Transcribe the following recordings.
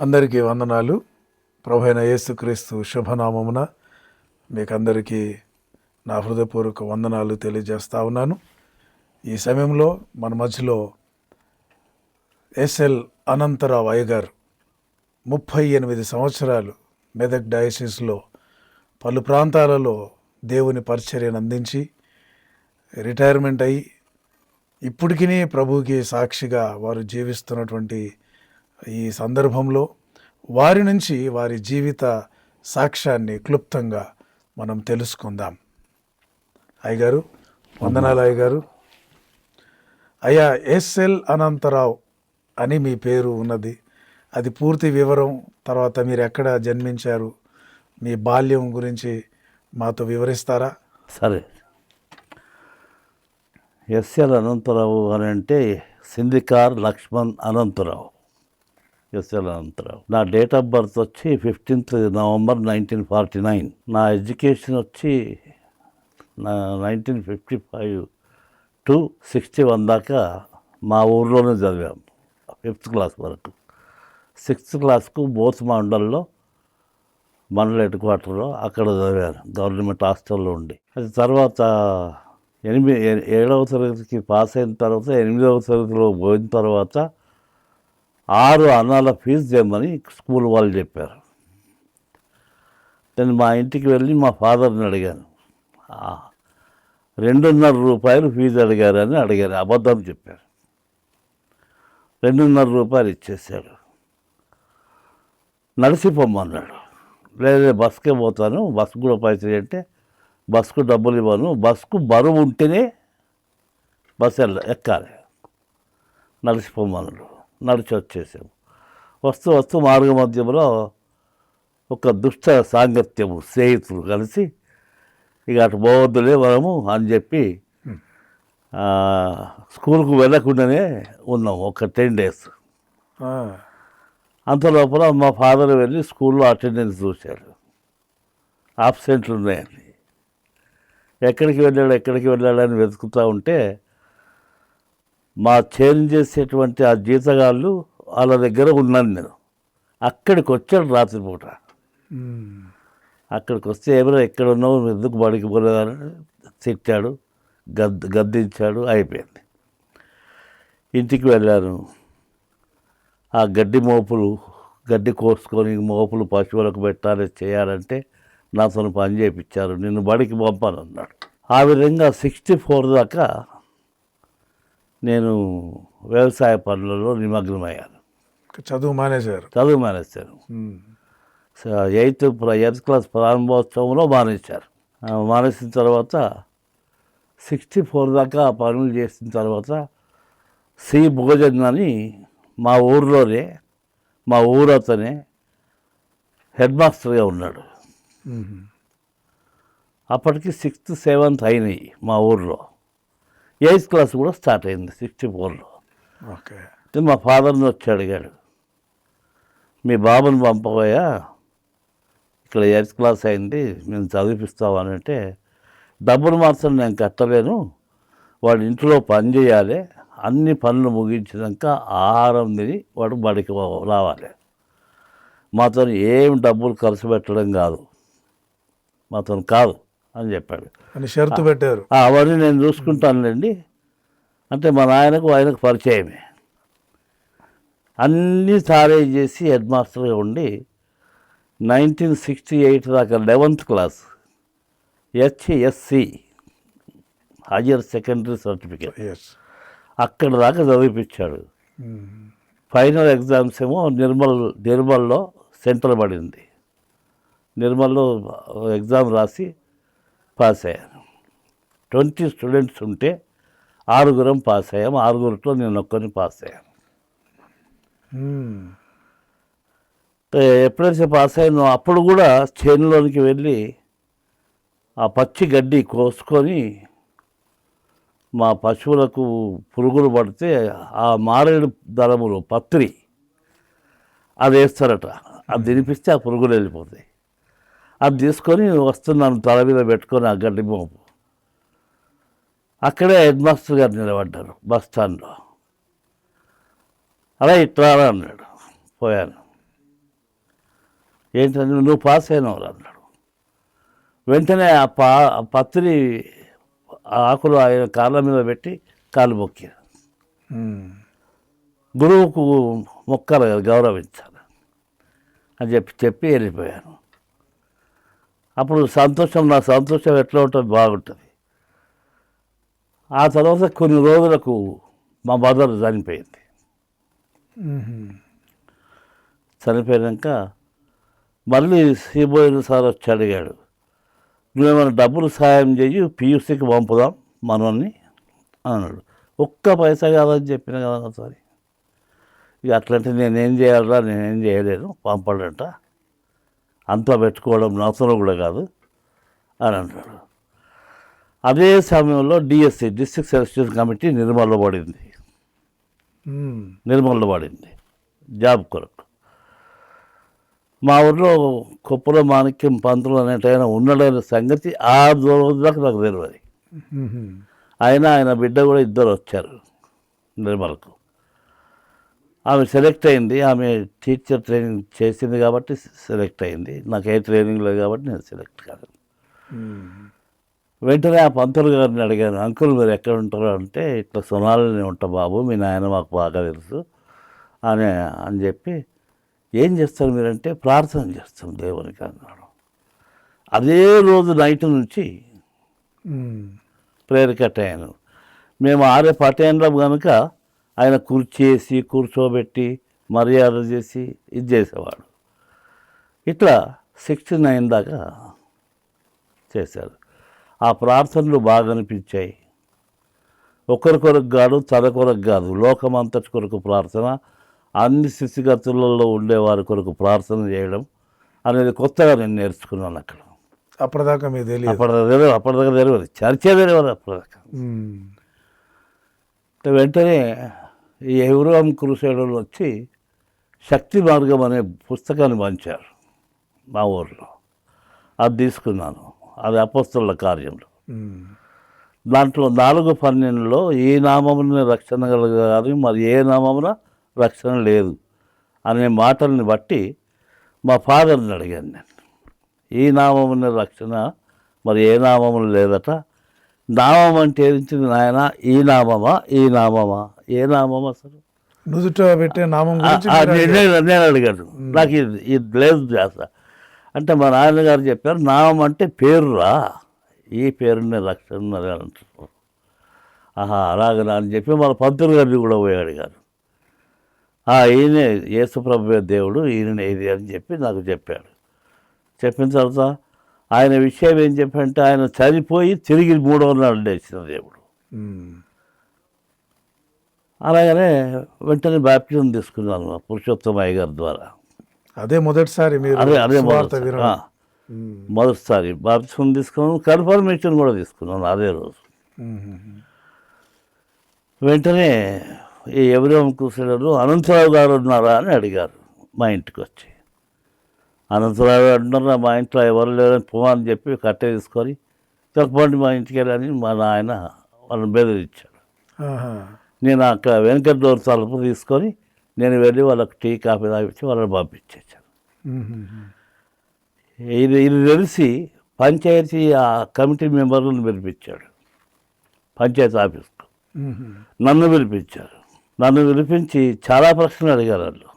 అందరికీ వందనాలు. ప్రభువైన యేసుక్రీస్తు శుభనామమున మీకందరికీ నా హృదయపూర్వక వందనాలు తెలియజేస్తా ఉన్నాను. ఈ సమయంలో మన మధ్యలో ఎస్ఎల్ అనంతరావు అయ్యగారు 38 సంవత్సరాలు మెదక్ డయాసిస్లో పలు ప్రాంతాలలో దేవుని పరిచర్యను అందించి రిటైర్మెంట్ అయ్యి ఇప్పటికీ ప్రభువుకి సాక్షిగా వారు జీవిస్తున్నటువంటి ఈ సందర్భంలో వారి నుంచి వారి జీవిత సాక్ష్యాన్ని క్లుప్తంగా మనం తెలుసుకుందాం. అయ్యగారు వందనాలు. అయ్యగారు, అయ్యా ఎస్ఎల్ అనంతరావు అని మీ పేరు ఉన్నది, అది పూర్తి వివరం, తర్వాత మీరు ఎక్కడ జన్మించారు, మీ బాల్యం గురించి మాతో వివరిస్తారా? సరే. ఎస్ఎల్ అనంతరావు అని అంటే సింధికార్ లక్ష్మణ్ అనంతరావు. ఎస్ఎల్ అనంతరావు. నా డేట్ ఆఫ్ బర్త్ వచ్చి 15th November 1949. నా ఎడ్యుకేషన్ వచ్చి 1955 to 61 దాకా మా ఊర్లోనే చదివాము, 5th class వరకు. 6th classకు బోత్ మండల్లో మండల హెడ్ క్వార్టర్లో అక్కడ చదివాను, గవర్నమెంట్ హాస్టల్లో ఉండి. అది తర్వాత 7వ తరగతికి పాస్ అయిన తర్వాత 8వ తరగతిలో పోయిన తర్వాత 6 అన్నాల ఫీజు చేయమని స్కూల్ వాళ్ళు చెప్పారు. నేను మా ఇంటికి వెళ్ళి మా ఫాదర్ని అడిగాను. 2.5 రూపాయలు ఫీజు అడిగారని అడిగారు, అబద్ధం చెప్పారు. 2.5 రూపాయలు ఇచ్చేసాడు. నడిచిపోమన్నాడు. లేదా బస్కే పోతాను, బస్కు కూడా పైసలు అంటే బస్కు డబ్బులు ఇవ్వను, బస్కు బరువు ఉంటేనే బస్సు ఎక్కాలి, నడిచిపోమన్నాడు. నడిచి వచ్చేసాము. వస్తూ వస్తూ మార్గ మధ్యంలో ఒక దుష్ట సాంగత్యము, స్నేహితులు కలిసి ఇక అటు పోవద్దులే మనము అని చెప్పి స్కూల్కు వెళ్ళకుండానే ఉన్నాం ఒక 10 days. అంత లోపల మా ఫాదర్ వెళ్ళి స్కూల్లో అటెండెన్స్ చూశాడు, ఆబ్సెంట్లు ఉన్నాయని. ఎక్కడికి వెళ్ళాడని వెతుకుతూ ఉంటే మా చేంజ్ చేసేటువంటి ఆ జీతగాళ్ళు వాళ్ళ దగ్గర ఉన్నాను నేను. అక్కడికి వచ్చాడు రాత్రిపూట. అక్కడికి వస్తే ఏమైనా ఎక్కడ ఉన్నావు, ఎందుకు బడికి పోలేదని తిట్టాడు, గద్దించాడు. అయిపోయింది. ఇంటికి వెళ్ళాను. ఆ గడ్డి కోసుకొని మోపులు పశువులకు పెట్టాలి చేయాలంటే నాతో పని చేయించారు, నిన్ను బడికి పంపాను అన్నాడు. ఆ విధంగా 64 దాకా నేను వ్యవసాయ పనులలో నిమగ్నమయ్యాను. చదువు మానేశాను. 8th class ప్రారంభోత్సవంలో మానేశారు. మానేసిన తర్వాత 64 దాకా పనులు చేసిన తర్వాత సి భోజన్ అని మా ఊరిలోనే, మా ఊరతనే హెడ్ మాస్టర్గా ఉన్నాడు. అప్పటికి 6th 7th అయినాయి మా ఊర్లో. 8th class కూడా స్టార్ట్ అయింది 64లో. ఓకే. మా ఫాదర్ని వచ్చి అడిగాడు, మీ బాబుని పంపబోయా, ఇక్కడ 8th class అయింది, మేము చదివిపిస్తావు అని అంటే, డబ్బులు మాత్రం నేను కట్టలేను, వాడు ఇంట్లో పని చేయాలి, అన్ని పనులు ముగించినాక ఆహారం తిని వాడు బడికి రావాలి, మాతో ఏం డబ్బులు ఖర్చు పెట్టడం కాదు, మాతో కాదు అని చెప్పాడు. అని షరతు పెట్టారు. అవన్నీ నేను చూసుకుంటానులేండి అంటే మా ఆయనకు పరిచయమే. అన్నీ సారే చేసి హెడ్ మాస్టర్గా ఉండి 1968 దాకా 11th class HSC higher secondary certificate అక్కడ దాకా చదివిపించాడు. ఫైనల్ ఎగ్జామ్స్ ఏమో నిర్మల్లో సెంటర్ పడింది. నిర్మల్లో ఎగ్జామ్ రాసి పాస్ అయ్యాను. 20 students ఉంటే 6 పాస్ అయ్యాము. 6లో నేను ఒక్కరిని పాస్ అయ్యాను. ఎప్పుడైతే పాస్ అయ్యానో అప్పుడు కూడా చేనులోనికి వెళ్ళి ఆ పచ్చి గడ్డి కోసుకొని మా పశువులకు పురుగులు పడితే ఆ మారేడు దళములు పత్రి అది వేస్తారట, అది తినిపిస్తే ఆ పురుగులు వెళ్ళిపోతాయి. అది తీసుకొని వస్తున్నాను తల మీద పెట్టుకొని ఆ గడ్డి మోపు. అక్కడే హెడ్ మాస్టర్ గారు నిలబడ్డారు బస్ స్టాండ్లో. అలా ఇట్లా అన్నాడు. పోయాను. ఏంటంటే నువ్వు పాస్ అయినావు అన్నాడు. వెంటనే ఆ పత్రి ఆకులు ఆయన కాళ్ళ మీద పెట్టి కాలు మొక్కారు. గురువుకు మొక్కాలి కదా, గౌరవించాలి అని చెప్పి వెళ్ళిపోయాను. అప్పుడు నా సంతోషం ఎట్లా ఉంటుంది, బాగుంటుంది. ఆ తర్వాత కొన్ని రోజులకు మా మదర్ చనిపోయింది. చనిపోయాక మళ్ళీ శ్రీబోయిన సార్ వచ్చి అడిగాడు, నువ్వేమైనా డబ్బులు సాయం చెయ్యి, పియూసీకి పంపుదాం మనల్ని అన్నాడు. ఒక్క పైసా కాదని చెప్పిన కదా సారీ. ఇక అట్లంటే నేనేం చేయాలరా, నేనేం చేయలేను, పంపడంట, అంతా పెట్టుకోవడం అవసరం కూడా కాదు అని అంటాడు. అదే సమయంలో డిఎస్సి, డిస్ట్రిక్ట్ సెలక్షన్ కమిటీ నిర్మల్లో పడింది జాబ్ కొరకు. మా ఊళ్ళో కొప్పుల మాణిక్యం పంతులు అనేటైనా ఉన్నాడనే సంగతి ఆ రోజులకు నాకు తెలియదు. ఆయన బిడ్డ కూడా ఇద్దరు వచ్చారు నిర్మలకు. ఆమె సెలెక్ట్ అయింది. ఆమె టీచర్ ట్రైనింగ్ చేసింది కాబట్టి సెలెక్ట్ అయింది. నాకు ఏ ట్రైనింగ్ లేదు కాబట్టి నేను సెలెక్ట్ కాదు. వెంటనే ఆ పంతులు గారిని అడిగాను, అంకుల్ మీరు ఎక్కడ ఉంటారు అంటే, ఇట్లా సొనాలని ఉంటా బాబు, మీ నాయన మాకు బాగా తెలుసు అని చెప్పి, ఏం చేస్తారు మీరంటే, ప్రార్థన చేస్తాం దేవునికి అన్నాడు. అదే రోజు నైట్ నుంచి ప్రేయర్కి అయ్యాను. మేము ఆరే పట్టణంలో కనుక ఆయన కుర్చేసి కూర్చోబెట్టి మర్యాద చేసి ఇది చేసేవాడు. ఇట్లా 69 దాకా చేశారు. ఆ ప్రార్థనలు బాగా అనిపించాయి. ఒకరి కొరకు కాదు, తన కొరకు కాదు, లోకమంతటి కొరకు ప్రార్థన, అన్ని స్థితిగతులలో ఉండేవారి కొరకు ప్రార్థన చేయడం అనేది కొత్తగా నేను నేర్చుకున్నాను అక్కడ. అప్పటిదాకా మీకు తెలియదు? అప్పటిదాకా తెలియదు, చర్చే తెలియదు అప్పటిదాకా. వెంటనే ఈ ఎవ్రోమ్ క్రూసేడర్లు వచ్చి శక్తి మార్గం అనే పుస్తకాన్ని పంచారు మా ఊరిలో. అది తీసుకున్నాను. అది అపోస్తలుల కార్యంలో. దాంట్లో 4:12 ఈ నామమున రక్షణ కలగాలి, మరి ఏ నామమున రక్షణ లేదు అనే మాటల్ని బట్టి మా ఫాదర్ని అడిగాను నేను, ఈ నామమున రక్షణ మరి ఏ నామములు లేదట, నామం అంటే ఏంటిది నాయన, ఈ నామమా ఏ నామం అసలు నుదుట పెట్టే నామం నేను అడిగాను. నాకు ఇది లేదు జాస అంటే మా నాన్నగారు చెప్పారు, నామం అంటే పేరురా, ఈ పేరునే రక్షణ ఉన్నది అని అంటున్నారు. ఆహా అలాగనా అని చెప్పి మన పంతులు గారిని కూడా పోయి అడిగారు. ఈయనే యేసుప్రభువే దేవుడు, ఈయన ఇది అని చెప్పి నాకు చెప్పాడు. చెప్పిన తర్వాత ఆయన విషయం ఏం చెప్పంటే, ఆయన చనిపోయి తిరిగి 3వ నాడు లేచిన దేవుడు. అలాగనే వెంటనే బాప్టిజం తీసుకున్నాను పురుషోత్తమయ్య గారి ద్వారా. అదే మొదటిసారి మొదటిసారి బాప్టిజం తీసుకున్నాను. కన్ఫర్మేషన్ కూడా తీసుకున్నాను అదే రోజు. వెంటనే ఈ ఎవ్రోమ్ క్రూసేడర్లు అనంతరావు గారు ఉన్నారా అని అడిగారు మా ఇంటికి వచ్చి. అనంతరావు గారు ఉన్నారా, మా ఇంట్లో ఎవరు లేరని పోమని చెప్పి కట్టె తీసుకొని చెప్పండి మా ఇంటికి వెళ్ళని మా నాయన వాళ్ళని బెదిరించాడు. నేను అక్కడ వెనకటి డోర్ తలుపు తీసుకొని నేను వెళ్ళి వాళ్ళకి టీ కాఫీ తాగించి వాళ్ళని పంపించేసాను. ఇది తెలిసి పంచాయతీ ఆ కమిటీ మెంబర్లను పిలిపించాడు పంచాయతీ ఆఫీస్కు. నన్ను పిలిపించారు. నన్ను పిలిపించి చాలా ప్రశ్నలు అడిగారు.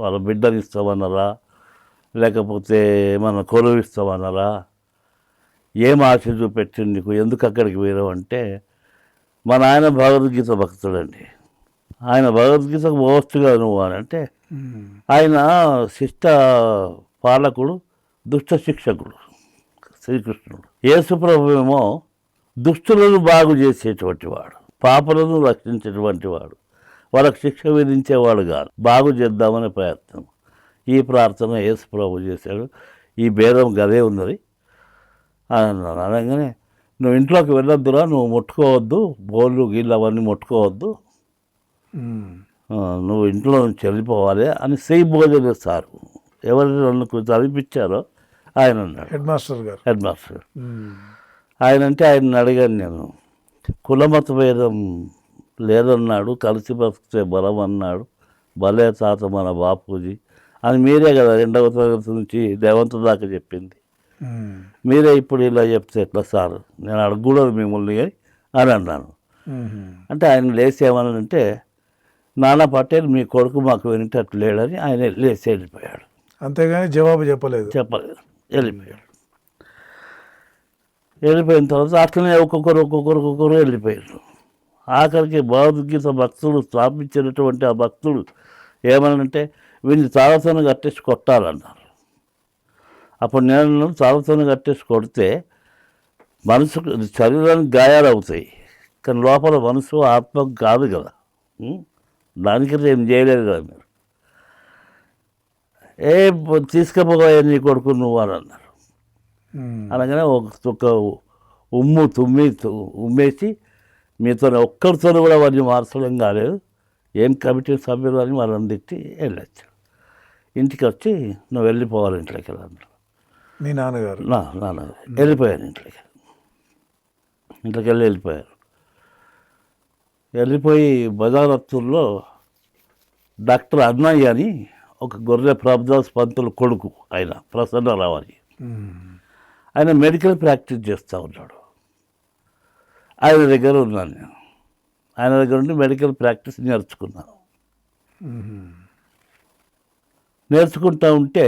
వాళ్ళ బిడ్డని ఇస్తామన్నారా, లేకపోతే మన కొలువు ఇస్తామన్నారా, ఏం ఆశ చూపెట్టింది నీకు, ఎందుకు అక్కడికి పోయావు అంటే, మా నాయన భగవద్గీత భక్తుడండి, ఆయన భగవద్గీతకు మోస్తుగా నువ్వు అని అంటే, ఆయన శిష్ట పాలకుడు, దుష్ట శిక్షకుడు శ్రీకృష్ణుడు. యేసుప్రభు ఏమో దుష్టులను బాగు చేసేటువంటి వాడు, పాపలను రక్షించేటువంటి వాడు, వాళ్ళకు శిక్ష విధించేవాడు కాదు, బాగు చేద్దామనే ప్రయత్నం. ఈ ప్రార్థన యేసుప్రభు చేశాడు. ఈ భేదం గదే ఉన్నది అని అన్నాను. అనగానే నువ్వు ఇంట్లోకి వెళ్ళొద్దురా, నువ్వు ముట్టుకోవద్దు, బోళ్ళు గీళ్ళు అవన్నీ ముట్టుకోవద్దు, నువ్వు ఇంట్లో నుంచి వెళ్ళిపోవాలి అని శ్రీ భోజన సారు ఎవరు నన్ను చదివిపించారో ఆయన అన్నాడు. హెడ్ మాస్టర్ ఆయన అంటే ఆయన అడిగాను నేను, కులమత భేదం లేదన్నాడు, కలిసి బతికితే బలం అన్నాడు, భలే తాత మన బాపూజీ అని మీరే కదా 2వ తరగతి నుంచి 11th దాకా చెప్పింది. ఉమ్. మీరే ఇప్పుడు ఇలా చెప్తే ఎట్లా సార్, నేను అడగకూడదు మిమ్మల్ని అని అన్నాను. ఉమ్. అంటే ఆయన లేచి ఏమన్నానంటే, నానా పటేల్ మీ కొడుకు మాకు వినేటట్టు లేడని ఆయన లేచి వెళ్ళిపోయాడు. అంతేగాని జవాబు చెప్పలేదు. చెప్పలేదు, వెళ్ళిపోయాడు. వెళ్ళిపోయిన తర్వాత అట్లనే ఒక్కొక్కరు వెళ్ళిపోయారు. ఆఖరికి భగవద్గీత భక్తులు స్థాపించినటువంటి ఆ భక్తుడు ఏమనంటే, వీడిని తాళతోనే కట్టేసి కొట్టాలన్నారు. అప్పుడు నేను తాళతోనే కట్టేసి కొడితే మనసుకు శరీరానికి గాయాలు అవుతాయి, కానీ లోపల మనసు ఆత్మ కాదు కదా. దానికి ఏం చేయలేదు కదా మీరు. తీసుకుపోయా నీ కొడుకు నువ్వు అని అన్నారు. ఉమ్. అనగానే ఒక ఉమ్మేసి మీతో ఒక్కరితో కూడా వారిని మార్చడం కాలేదు, ఏం కమిటీ సభ్యులు అని వాళ్ళని తిట్టి వెళ్ళొచ్చు. ఇంటికి వచ్చి నువ్వు వెళ్ళిపోవాలి ఇంట్లోకి వెళ్ళాను. మీ నాన్నగారు? నాన్న వెళ్ళిపోయాను ఇంట్లోకి వెళ్ళిపోయారు. వెళ్ళిపోయి బజారత్తుల్లో డాక్టర్ అన్నయ్య అని ఒక గొర్రె ప్రభుదాస్ పంతులు కొడుకు, ఆయన ప్రసన్నరావు అని, ఉమ్. ఆయన మెడికల్ ప్రాక్టీస్ చేస్తూ ఉన్నాడు. ఆయన దగ్గర ఉన్నాను నేను. ఆయన దగ్గర ఉండి మెడికల్ ప్రాక్టీస్ నేర్చుకున్నాను. ఉమ్. నేర్చుకుంటూ ఉంటే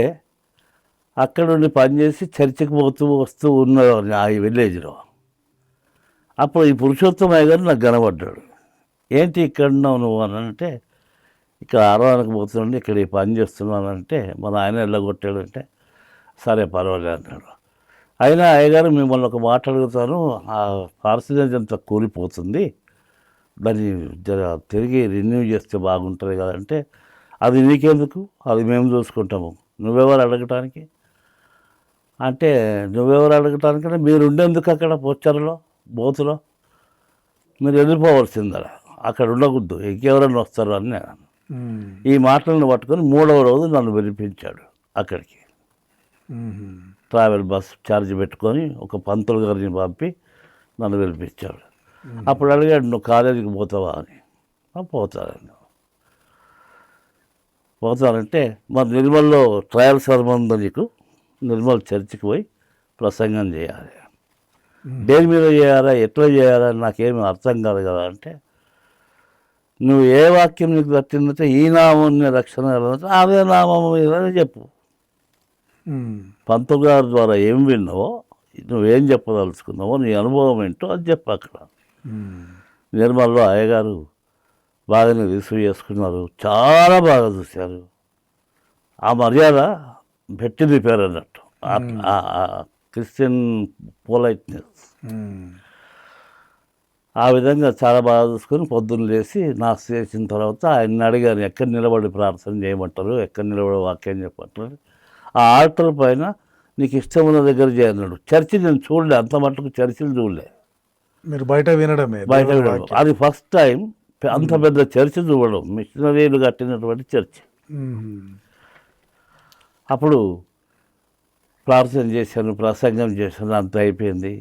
అక్కడ ఉండి పనిచేసి చర్చికి వస్తూ ఉన్నాడు ఆ విలేజ్లో. అప్పుడు ఈ పురుషోత్తమయ్య గారు నాకు కనబడ్డాడు. ఏంటి ఇక్కడ ఉన్నావు నువ్వు అని అంటే, ఇక్కడ ఆరవానికి పోతుండే ఇక్కడ ఈ పని చేస్తున్నానంటే, మన ఆయన వెళ్ళగొట్టాడు అంటే, సరే పర్వాలేదు అన్నాడు. అయినా అయ్యగారు మిమ్మల్ని ఒక మాట అడుగుతాను, ఆ పర్సనేజ్ అంతా కూలిపోతుంది, దాన్ని తిరిగి రెన్యూ చేస్తే బాగుంటుంది కదంటే, అది నీకెందుకు, అది మేము చూసుకుంటాము, నువ్వెవరు అడగటానికి అంటే, నువ్వెవరు అడగటానికంటే మీరు ఉండేందుకు అక్కడ పోచ్చరలో బోతులో, మీరు వెళ్ళిపోవలసిందా, అక్కడ ఉండకూడదు, ఇంకెవరైనా వస్తారు అని నేను. ఉమ్. ఈ మాటలను పట్టుకొని 3వ రోజు నన్ను పిలిపించాడు అక్కడికి. ఉమ్. ట్రావెల్ బస్ ఛార్జ్ పెట్టుకొని ఒక పంతులు గారిని పంపి నన్ను పిలిపించాడు. అప్పుడు అడిగాడు, నువ్వు కాలేజీకి పోతావా అని. పోతానంటే మరి నిర్మల్లో ట్రయల్ సర్మన్ నీకు, నిర్మల్ చర్చికి పోయి ప్రసంగం చేయాలి. దేని మీద చేయాలా, ఎట్లా చేయాలా నాకేమీ అర్థం కాదు కదా అంటే, నువ్వు ఏ వాక్యం నీకు తట్టిందంటే ఈ నామం రక్షణ కలదంటే అదే నామం మీద చెప్పు. ఉమ్. పంతులు గారి ద్వారా ఏం విన్నావో, నువ్వేం చెప్పదలుచుకున్నావో, నీ అనుభవం ఏంటో అది చెప్పు అక్కడ. ఉమ్. నిర్మల్లో అయ్యగారు బాగానే రిసీవ్ చేసుకున్నారు, చాలా బాగా చూశారు. ఆ మర్యాద పెట్టింది పేరు అన్నట్టు, క్రిస్టియన్ పొలైట్నెస్. ఉమ్. ఆ విధంగా చాలా బాగా చూసుకొని పొద్దున్న లేచి నాస్తా చేసిన తర్వాత ఆయన అడిగాను, ఎక్కడ నిలబడి ప్రార్థన చేయమంటారు, ఎక్కడ నిలబడి వాక్యం చెప్పమంటారు. ఆ ఆల్టర్ పైన నీకు ఇష్టం ఉన్న దగ్గర చేయన్నాడు. చర్చి నేను చూడలే, అంత మటుకు చర్చిలు చూడలే, మీరు బయట వినడమే, బయట దేవుని వినడం. వాక్యం. అది ఫస్ట్ టైం అంత పెద్ద చర్చి చూడడం, మిషనరీలు కట్టినటువంటి చర్చి. ఉమ్. అప్పుడు ప్రార్థన చేశాను, ప్రసంగం చేశాను, అంత అయిపోయింది.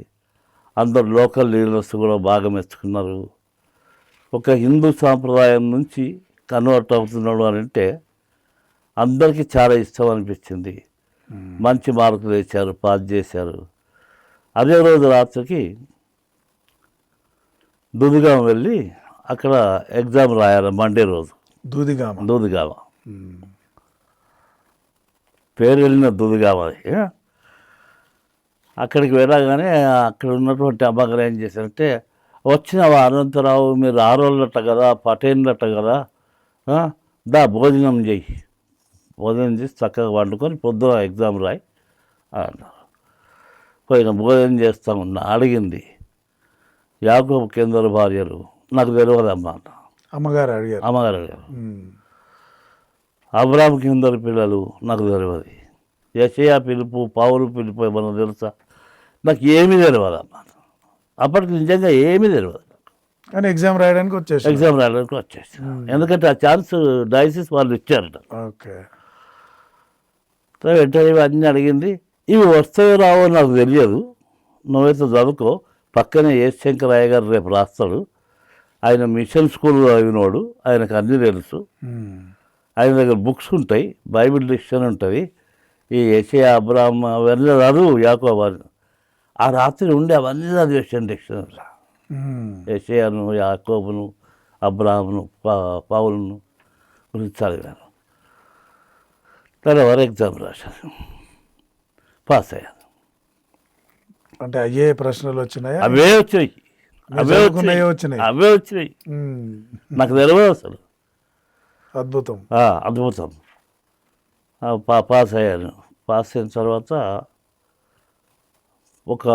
అందరు లోకల్ లీడర్స్ కూడా బాగా మెచ్చుకున్నారు. ఒక హిందూ సాంప్రదాయం నుంచి కన్వర్ట్ అవుతున్నాడు అని అంటే అందరికీ చాలా ఇష్టం అనిపించింది. మంచి మార్కులు వేశారు, పాస్ చేశారు. అదే రోజు రాత్రికి దుదిగామ వెళ్ళి అక్కడ ఎగ్జామ్ రాయాలి. మండే రోజు దూదిగామ ఉమ్. పేరు వెళ్ళిన దుదిగామ. అక్కడికి వెళ్ళగానే అక్కడ ఉన్నటువంటి అమ్మగారు ఏం చేశారంటే, వచ్చినవా అనంతరావు, మీరు ఆరోళ్ళట కదా, పటేళ్ళట కదా, భోజనం చేయి, భోజనం చేసి చక్కగా వండుకొని పొద్దున ఎగ్జామ్ రాయి అన్నారు. పోయిన భోజనం చేస్తా ఉన్నా. అడిగింది, యాకోబు కిందరు భార్యలు నాకు తెలియదమ్మా అన్న. అమ్మగారు అడిగారు. అమ్మగారు అడిగారు. ఉమ్. అబ్రాహం కిందరు పిల్లలు నాకు తెలియదు, యెషయా పిలుపు, పౌలు పిలుపు ఏమన్నా తెలుసా, నాకు ఏమీ తెలియదమ్మా. అప్పటికి నిజంగా ఏమీ తెలియదు. కానీ ఎగ్జామ్ రాయడానికి వచ్చేసి ఎందుకంటే ఆ ఛాన్స్ డయాసిస్ వాళ్ళు ఇచ్చారట. ఓకే. వెంటనే అన్నీ అడిగింది. ఇవి వస్తాయో రావో నాకు తెలియదు, నువ్వైతే చదువుకో, పక్కనే ఎస్ శంకరయ్య గారు రేపు రాస్తాడు, ఆయన మిషన్ స్కూల్లో అయినోడు, ఆయనకు అన్నీ తెలుసు, ఉమ్. ఆయన దగ్గర బుక్స్ ఉంటాయి, బైబిల్ డిక్షనరీ ఉంటుంది, ఈ యెషయా, అబ్రాహం అవన్నీ చదువు, యాకోబు అని. ఆ రాత్రి ఉండి అవన్నీ చదివేసాను డిక్షనరీలో. యెషయాను, యాకోబును, అబ్రాహామును, పౌలును గురించి చదివాను. తర్వాత ఎగ్జామ్ రాశాను, పాస్ అయ్యాను. అంటే అయ్యే ప్రశ్నలు వచ్చినాయా? అవే వచ్చాయి, వచ్చినాయి. అవే వచ్చినాయి. నాకు తెలియదు అసలు. అద్భుతం. అద్భుతం. పాస్ అయ్యాను. పాస్ అయిన తర్వాత ఒక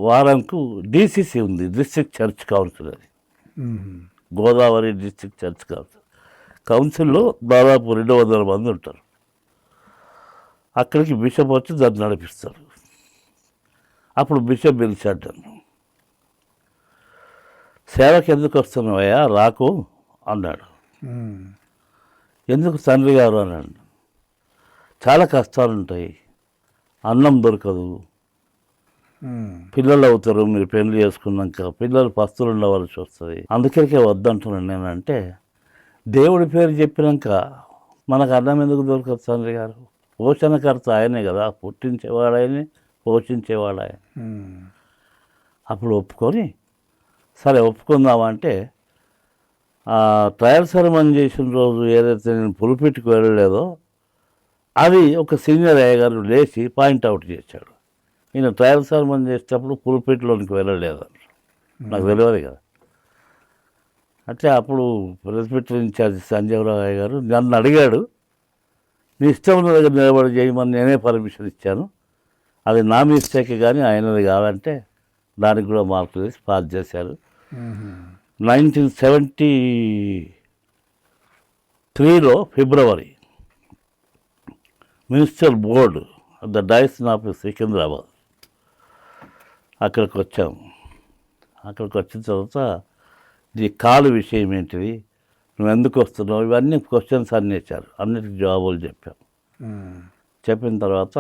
వారంకు డిసిసి ఉంది, డిస్ట్రిక్ట్ చర్చ్ కౌన్సిల్. అది గోదావరి డిస్ట్రిక్ట్ చర్చ్ కౌన్సిల్లో దాదాపు 200 మంది ఉంటారు. అక్కడికి బిషప్ వచ్చి దాన్ని నడిపిస్తారు. అప్పుడు బిషప్ పిలిచాడు నన్ను. సేవకి ఎందుకు వస్తున్నావయ్యా, రాకు అన్నాడు. ఎందుకు తండ్రి గారు అన్నాడు. చాలా కష్టాలు ఉంటాయి, అన్నం దొరకదు, పిల్లలు అవుతారు, మీరు పెళ్లి చేసుకున్నాక పిల్లలు పస్తులు ఉండవలసి వస్తుంది, అందుకే వద్దంటున్నాను నేనంటే, దేవుడి పేరు చెప్పినాక మనకు అన్నం ఎందుకు దొరకదు తండ్రి గారు? పోషణకర్త ఆయనే కదా, పుట్టించేవాడాయనే, పోషించేవాడాయన. అప్పుడు ఒప్పుకొని సరే ఒప్పుకుందామంటే, ట్రయల్ సెరమనీ చేసిన రోజు ఏదైతే నేను పులిపిట్టుకు వెళ్ళలేదో అది ఒక సీనియర్ అయ్యగారు లేచి పాయింట్అవుట్ చేశాడు. ఈయన ట్రయల్ సెరమనీ చేసేటప్పుడు పులిపిట్టులోనికి వెళ్ళలేదు, నాకు తెలియదు కదా. అంటే అప్పుడు ప్రెసిడెంట్ ఇన్ఛార్జ్ సంజీవరావు అయ్య గారు నన్ను అడిగాడు, నీ ఇష్టం ఉన్న దగ్గర నిలబడి చేయమని నేనే పర్మిషన్ ఇచ్చాను, అది నా మిస్టేక్ కానీ ఆయనది కాదంటే దానికి కూడా మార్కులు వేసి పాస్ చేశారు. 1973లో ఫిబ్రవరి municipal board the direction office Secunderabad, అక్కడికి వచ్చాము. అక్కడికి వచ్చిన తర్వాత ఈ కాలు విషయం ఏంటిది, నువ్వు ఎందుకు వస్తున్నావు, ఇవన్నీ క్వశ్చన్స్ అన్నీ ఇచ్చారు. అన్నిటికి జవాబులు చెప్పాము. చెప్పిన తర్వాత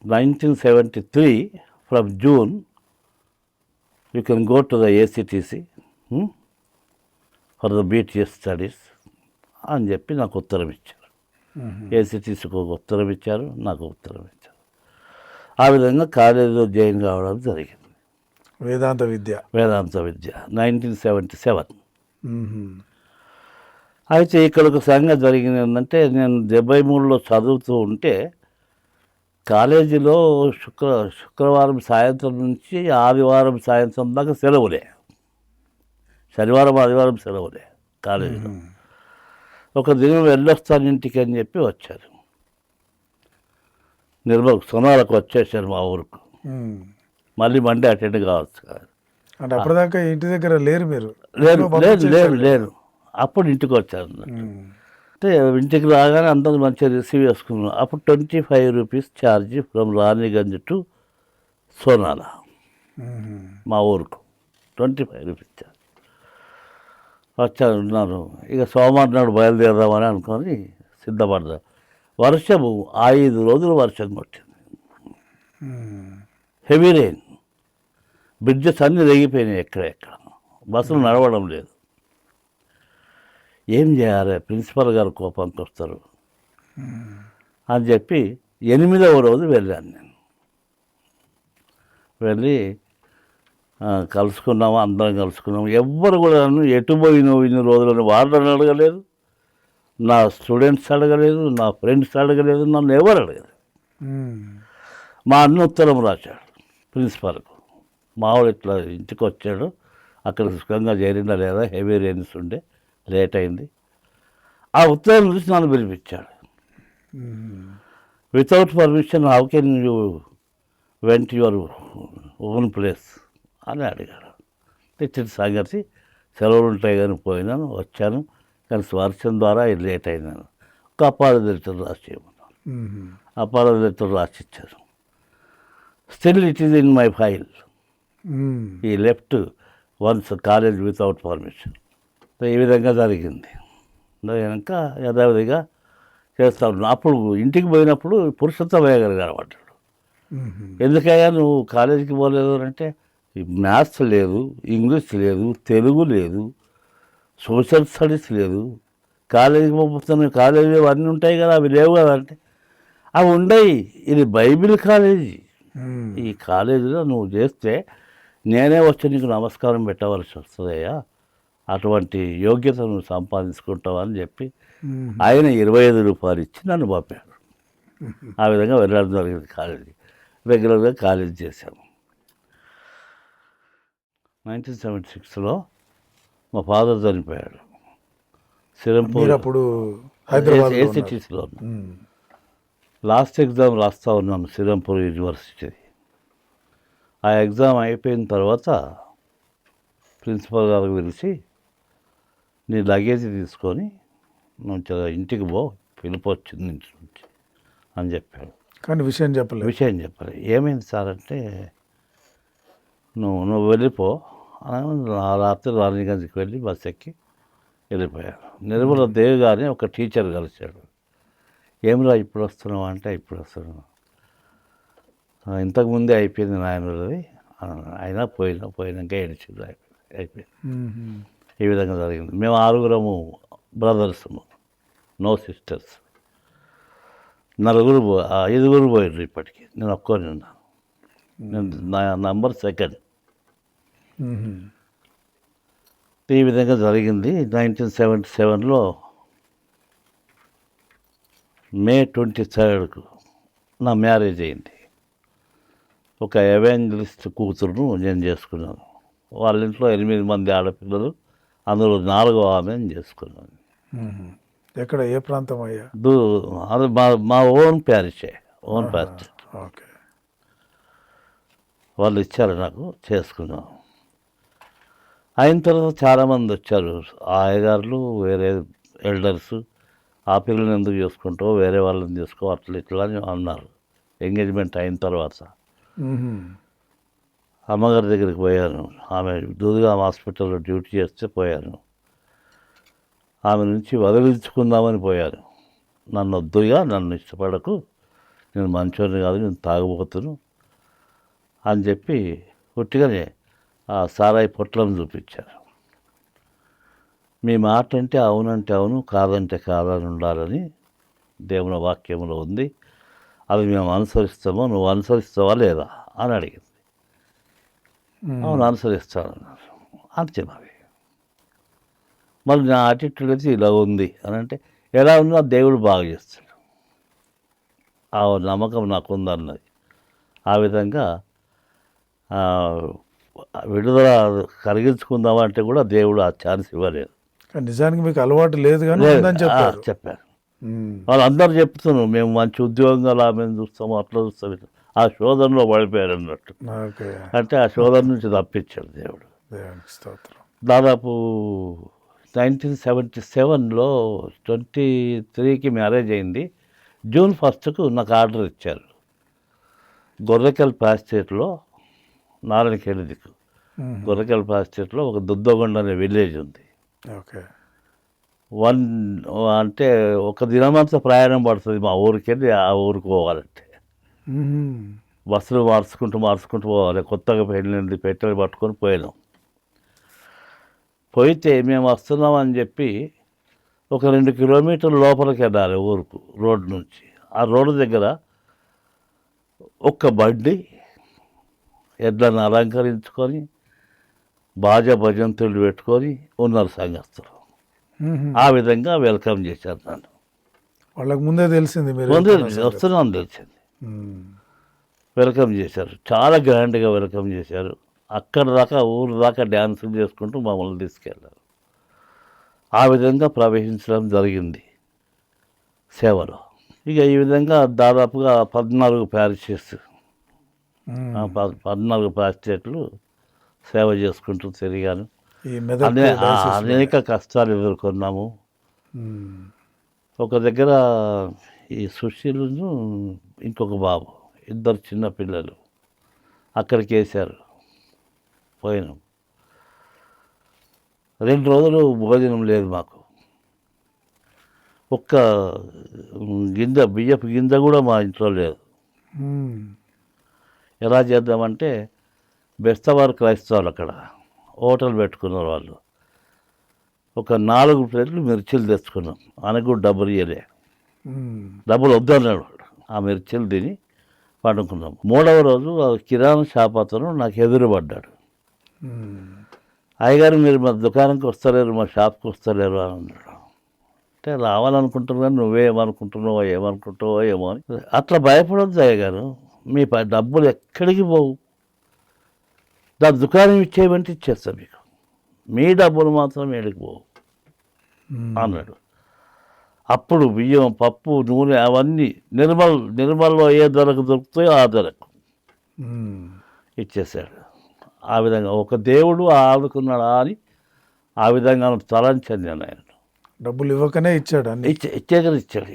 1973 from June you can go to the ఏసీటీసీ for the BTS studies అని చెప్పి నాకు ఉత్తరం ఇచ్చారు. ఏసీటీసీకి ఒక ఉత్తరం ఇచ్చారు, నాకు ఉత్తరం ఇచ్చారు. ఆ విధంగా కాలేజీలో జాయిన్ కావడం జరిగింది. వేదాంత విద్య 1977. అయితే ఇక్కడ ఒక సంగతి జరిగింది ఏంటంటే, నేను 73లో చదువుతూ ఉంటే కాలేజీలో శుక్రవారం సాయంత్రం నుంచి ఆదివారం సాయంత్రం దాకా సెలవులే, శనివారం ఆదివారం సెలవులే కాలేజీలో. ఒక దినం వెళ్ళొస్తాను ఇంటికి అని చెప్పి వచ్చారు. సోనాలకు వచ్చేసారు మా ఊరుకు. మళ్ళీ మండే అటెండ్ కావచ్చు. అంటే అప్పటిదాకా ఇంటి దగ్గర లేరు మీరు? లేరు. అప్పుడు ఇంటికి వచ్చారు. అంటే ఇంటికి రాగానే అందరూ మంచిగా రిసీవ్ చేసుకున్నాం. అప్పుడు 25 rupees charge from Raniganj to Sonala, మా ఊరుకు 25 రూపీస్ ఛార్జ్. వచ్చాను, ఉన్నారు. ఇక సోమవారం నాడు బయలుదేరదామని అనుకొని సిద్ధపడ్డా. వర్షము 5 రోజులు వర్షం కొట్టింది, హెవీ రెయిన్. బ్రిడ్జెస్ అన్నీ తెగిపోయినాయి, ఎక్కడ బస్సులు నడవడం లేదు. ఏం చేయాలి, ప్రిన్సిపల్ గారు కోపంకి వస్తారు అని చెప్పి 8వ రోజు వెళ్ళాను. నేను వెళ్ళి కలుసుకున్నాము, అందరం కలుసుకున్నాము. ఎవ్వరు కూడా నన్ను ఎటు పోయినావు ఇన్ని రోజులని వాళ్ళని అడగలేదు, నా స్టూడెంట్స్ అడగలేదు, నా ఫ్రెండ్స్ అడగలేదు, నన్ను ఎవరు అడగలేదు. మా అన్న ఉత్తరం రాశాడు ప్రిన్సిపాల్కు, మావాడు ఇట్లా ఇంటికి వచ్చాడు, అక్కడ సుఖంగా చేరిందా లేదా, హెవీ రెయిన్స్ ఉండే, లేట్ అయింది. ఆ ఉత్తరం చూసి నన్ను పిలిపించాడు. Without permission how can you went your own place అని అడిగాడు. తెచ్చిన సంగతి, సెలవులు ఉంటాయి కానీ పోయినాను, వచ్చాను, కానీ వర్షం ద్వారా ఇది లేట్ అయినాను. ఒక అపాలజీ లెటర్ రాసి చేయమన్నాను. అపాలజీ లెటర్ రాసి ఇచ్చారు. Still it is in my file. ఈ left once college without permission. ఈ విధంగా జరిగింది. కనుక యథావిధిగా చేస్తా ఉన్నాను. అప్పుడు ఇంటికి పోయినప్పుడు పురుషోత్తమయ్య గారు కనబడ్డాడు. ఎందుకయ్యా నువ్వు కాలేజీకి పోలేదు అంటే, మ్యాథ్స్ లేదు, ఇంగ్లీష్ లేదు, తెలుగు లేదు, సోషల్ స్టడీస్ లేదు, కాలేజీకి పంపుతాను, కాలేజీ అన్నీ ఉంటాయి కదా, అవి లేవు కదా అంటే అవి ఉండయి, ఇది బైబిల్ కాలేజీ. ఉమ్. ఈ కాలేజీలో నువ్వు చేస్తే నేనే వచ్చి నీకు నమస్కారం పెట్టవలసి వస్తుందయ్యా, అటువంటి యోగ్యత నువ్వు సంపాదించుకుంటావు అని చెప్పి ఉమ్. ఆయన 25 రూపాయలు ఇచ్చి నన్ను పంపాడు. ఆ విధంగా వెళ్ళడం జరిగింది కాలేజీ. రెగ్యులర్గా కాలేజీ చేశాము. 1976లో మా ఫాదర్ చనిపోయాడు. మీరు సిరంపూర్ అప్పుడు హైదరాబాద్ ఏసీటీసీలో లాస్ట్ ఎగ్జామ్ రాస్తూ ఉన్నాను, సిరంపూర్ యూనివర్సిటీ. ఆ ఎగ్జామ్ అయిపోయిన తర్వాత ప్రిన్సిపల్ గారికి పిలిచి నీ లగేజ్ తీసుకొని మంచిగా ఇంటికి పో, పిలుపు వచ్చింది ఇంటి నుంచి అని చెప్పాడు. కానీ విషయం చెప్పలేదు. విషయం చెప్పాలి. ఏమైంది సార్ అంటే, నువ్వు వెళ్ళిపో అని ఆ రాత్రి రాణిగంజ్కి వెళ్ళి బస్ ఎక్కి వెళ్ళిపోయాడు. నిర్మల దేవి గారిని ఒక టీచర్ కలిశాడు. ఏమిరా ఇప్పుడు వస్తున్నావు అంటే, ఇప్పుడు వస్తున్నావు, ఇంతకుముందే అయిపోయింది నాయనది, అయినా పోయినాక ఏడిచింది, అయిపోయింది. ఉమ్. ఈ విధంగా జరిగింది. మేము 6 బ్రదర్స్, నో సిస్టర్స్. 5 పోయారు ఇప్పటికి, నేను ఒక్కరిని ఉన్నాను. నా నంబర్ 2. ఉమ్. ఈ విధంగా జరిగింది. 1977లో May 23 నా మ్యారేజ్ అయింది. ఒక ఎవాంజలిస్ట్ కూతురును నేను చేసుకున్నాను. వాళ్ళ ఇంట్లో 8 మంది ఆడపిల్లలు, అందులో 4వ ఆమెను చేసుకున్నాను. ఉమ్. ఎక్కడ, ఏ ప్రాంతం అయ్యా? అది మా ఓన్ ప్యారిషే, ఓన్ ప్యారిష్. ఓకే. వాళ్ళు ఇచ్చారు నాకు, చేసుకున్నాను. అయిన తర్వాత చాలామంది వచ్చారు, ఆ అయ్యగారులు, వేరే ఎల్డర్స్, ఆ పిల్లల్ని ఎందుకు చేసుకుంటావు, వేరే వాళ్ళని చేసుకో, అట్లా ఇట్లా అని అన్నారు. ఎంగేజ్మెంట్ అయిన తర్వాత ఉమ్. అమ్మగారి దగ్గరికి పోయాను. ఆమె దూదుగా హాస్పిటల్లో డ్యూటీ చేస్తే పోయాను. ఆమె నుంచి వదిలించుకుందామని పోయాను. నన్ను వద్దుగా, నన్ను ఇష్టపడకు, నేను మంచోడిని కాదు, నేను తాగుబోతును అని చెప్పి పుట్టిగానే ఆ సారాయి పొట్లం చూపించారు. మీ మాట అంటే అవునంటే అవును, కాదంటే కాదని ఉండాలని దేవుని వాక్యంలో ఉంది, అది మేము అనుసరిస్తామో, నువ్వు అనుసరిస్తావా లేదా అని అడిగింది. అవును అనుసరిస్తానన్నారు. అంతే మరి. మరి నా యాటిట్యూడ్ అయితే ఇలా ఉంది అని అంటే, ఎలా ఉన్నా దేవుడు బాగా చేస్తాడు, ఆ నమ్మకం నాకు ఉందన్నది. ఆ విధంగా విడుదల కలిగించుకుందామంటే కూడా దేవుడు ఆ ఛాన్స్ ఇవ్వలేదు. నిజానికి మీకు అలవాటు లేదు కానీ ఉందని చెప్పారు. చెప్పారు. వాళ్ళందరూ చెప్తున్నారు, మేము మంచి ఉద్యోగంగా మేము చూస్తాము, అట్లా చూస్తాం, ఆ శోధనలో పడిపోయారు అన్నట్టు. ఓకే. అంటే ఆ శోధన నుంచి తప్పించాడు దేవుడు. దేవునికి స్తోత్రం. దాదాపు 1977లో 23కి మ్యారేజ్ అయింది. June 1కు నాకు ఆర్డర్ ఇచ్చారు. గొర్రెకల్ పాస్టేట్లో, నారాయణఖేడ్ దిక్కు, గొర్రెకల్ పాస్టేట్లో ఒక దుద్దగొండ అనే విలేజ్ ఉంది. ఓకే. అంటే ఒక దినమంతా ప్రయాణం పడుతుంది మా ఊరికి వెళ్ళి ఆ ఊరికి పోవాలంటే. బస్సులు మార్చుకుంటూ పోవాలి. కొత్తగా పెళ్ళింది, పెట్టెలు పట్టుకొని పోయినాం. పోయితే మేము వస్తున్నామని చెప్పి ఒక 2 కిలోమీటర్ల లోపలికి వెళ్ళాలి ఊరుకు, రోడ్డు నుంచి. ఆ రోడ్డు దగ్గర ఒక్క బండి, ఎడ్లను అలంకరించుకొని బాజా భజంతులు పెట్టుకొని ఉన్నారు సంఘస్థులు. ఆ విధంగా వెల్కమ్ చేశారు నన్ను. వాళ్ళకి ముందే తెలిసింది మీరు వస్తున్నాను తెలిసింది. వెల్కమ్ చేశారు, చాలా గ్రాండ్గా వెల్కమ్ చేశారు. అక్కడ దాకా, ఊరు దాకా డ్యాన్సులు చేసుకుంటూ మమ్మల్ని తీసుకెళ్ళారు. ఆ విధంగా ప్రవేశించడం జరిగింది సేవలో. ఇక ఈ విధంగా దాదాపుగా 14 ప్యారిషెస్, 14 పాస్టేట్లు సేవ చేసుకుంటూ తిరిగాను. అనేక కష్టాలు ఎదుర్కొన్నాము. ఒక దగ్గర ఈ సుశీలును, ఇంకొక బాబు, 2 చిన్న పిల్లలు అక్కడికి వేశారు. పోయినాం. 2 రోజులు భోజనం లేదు మాకు. ఒక్క గింజ, బియ్యపు గింజ కూడా మా ఇంట్లో లేదు. ఎలా చేద్దామంటే, బెస్తవారు క్రైస్తవులు అక్కడ హోటల్ పెట్టుకున్నారు వాళ్ళు. ఒక 4 ప్లేట్లు మిర్చీలు తెచ్చుకున్నాం. ఆయనకు కూడా డబ్బులు ఇవ్వలే, ఉమ్. డబ్బులు వద్దన్నాడు వాడు. ఆ మిర్చీలు తిని పండుకున్నాం. 3వ రోజు ఆ కిరాణా షాప్ అతను నాకు ఎదురు పడ్డాడు. ఉమ్. అయ్యగారు మీరు మా దుకాణంకి వస్తలేరు, మా షాప్కి వస్తలేరు అని అన్నాడు. అంటే రావాలనుకుంటున్నాను కానీ నువ్వేమనుకుంటున్నావో ఏమనుకుంటావో ఏమో అని. అట్లా భయపడొద్దు అయ్యగారు, మీ డబ్బులు ఎక్కడికి పోవు, దాని దుకాణం ఇచ్చేయమంటే ఇచ్చేస్తాను మీకు, మీ డబ్బులు మాత్రం ఏడికి పోవు అన్నాడు. అప్పుడు బియ్యం, పప్పు, నూనె అవన్నీ నిర్మల్లో ఏ ధరకు దొరుకుతాయో ఆ ధరకు ఉమ్. ఇచ్చేసాడు. ఆ విధంగా ఒక దేవుడు ఆదుకున్నాడా అని ఆ విధంగా తలంచాను నేను. ఆయన డబ్బులు ఇవ్వకనే ఇచ్చాడు అన్ని.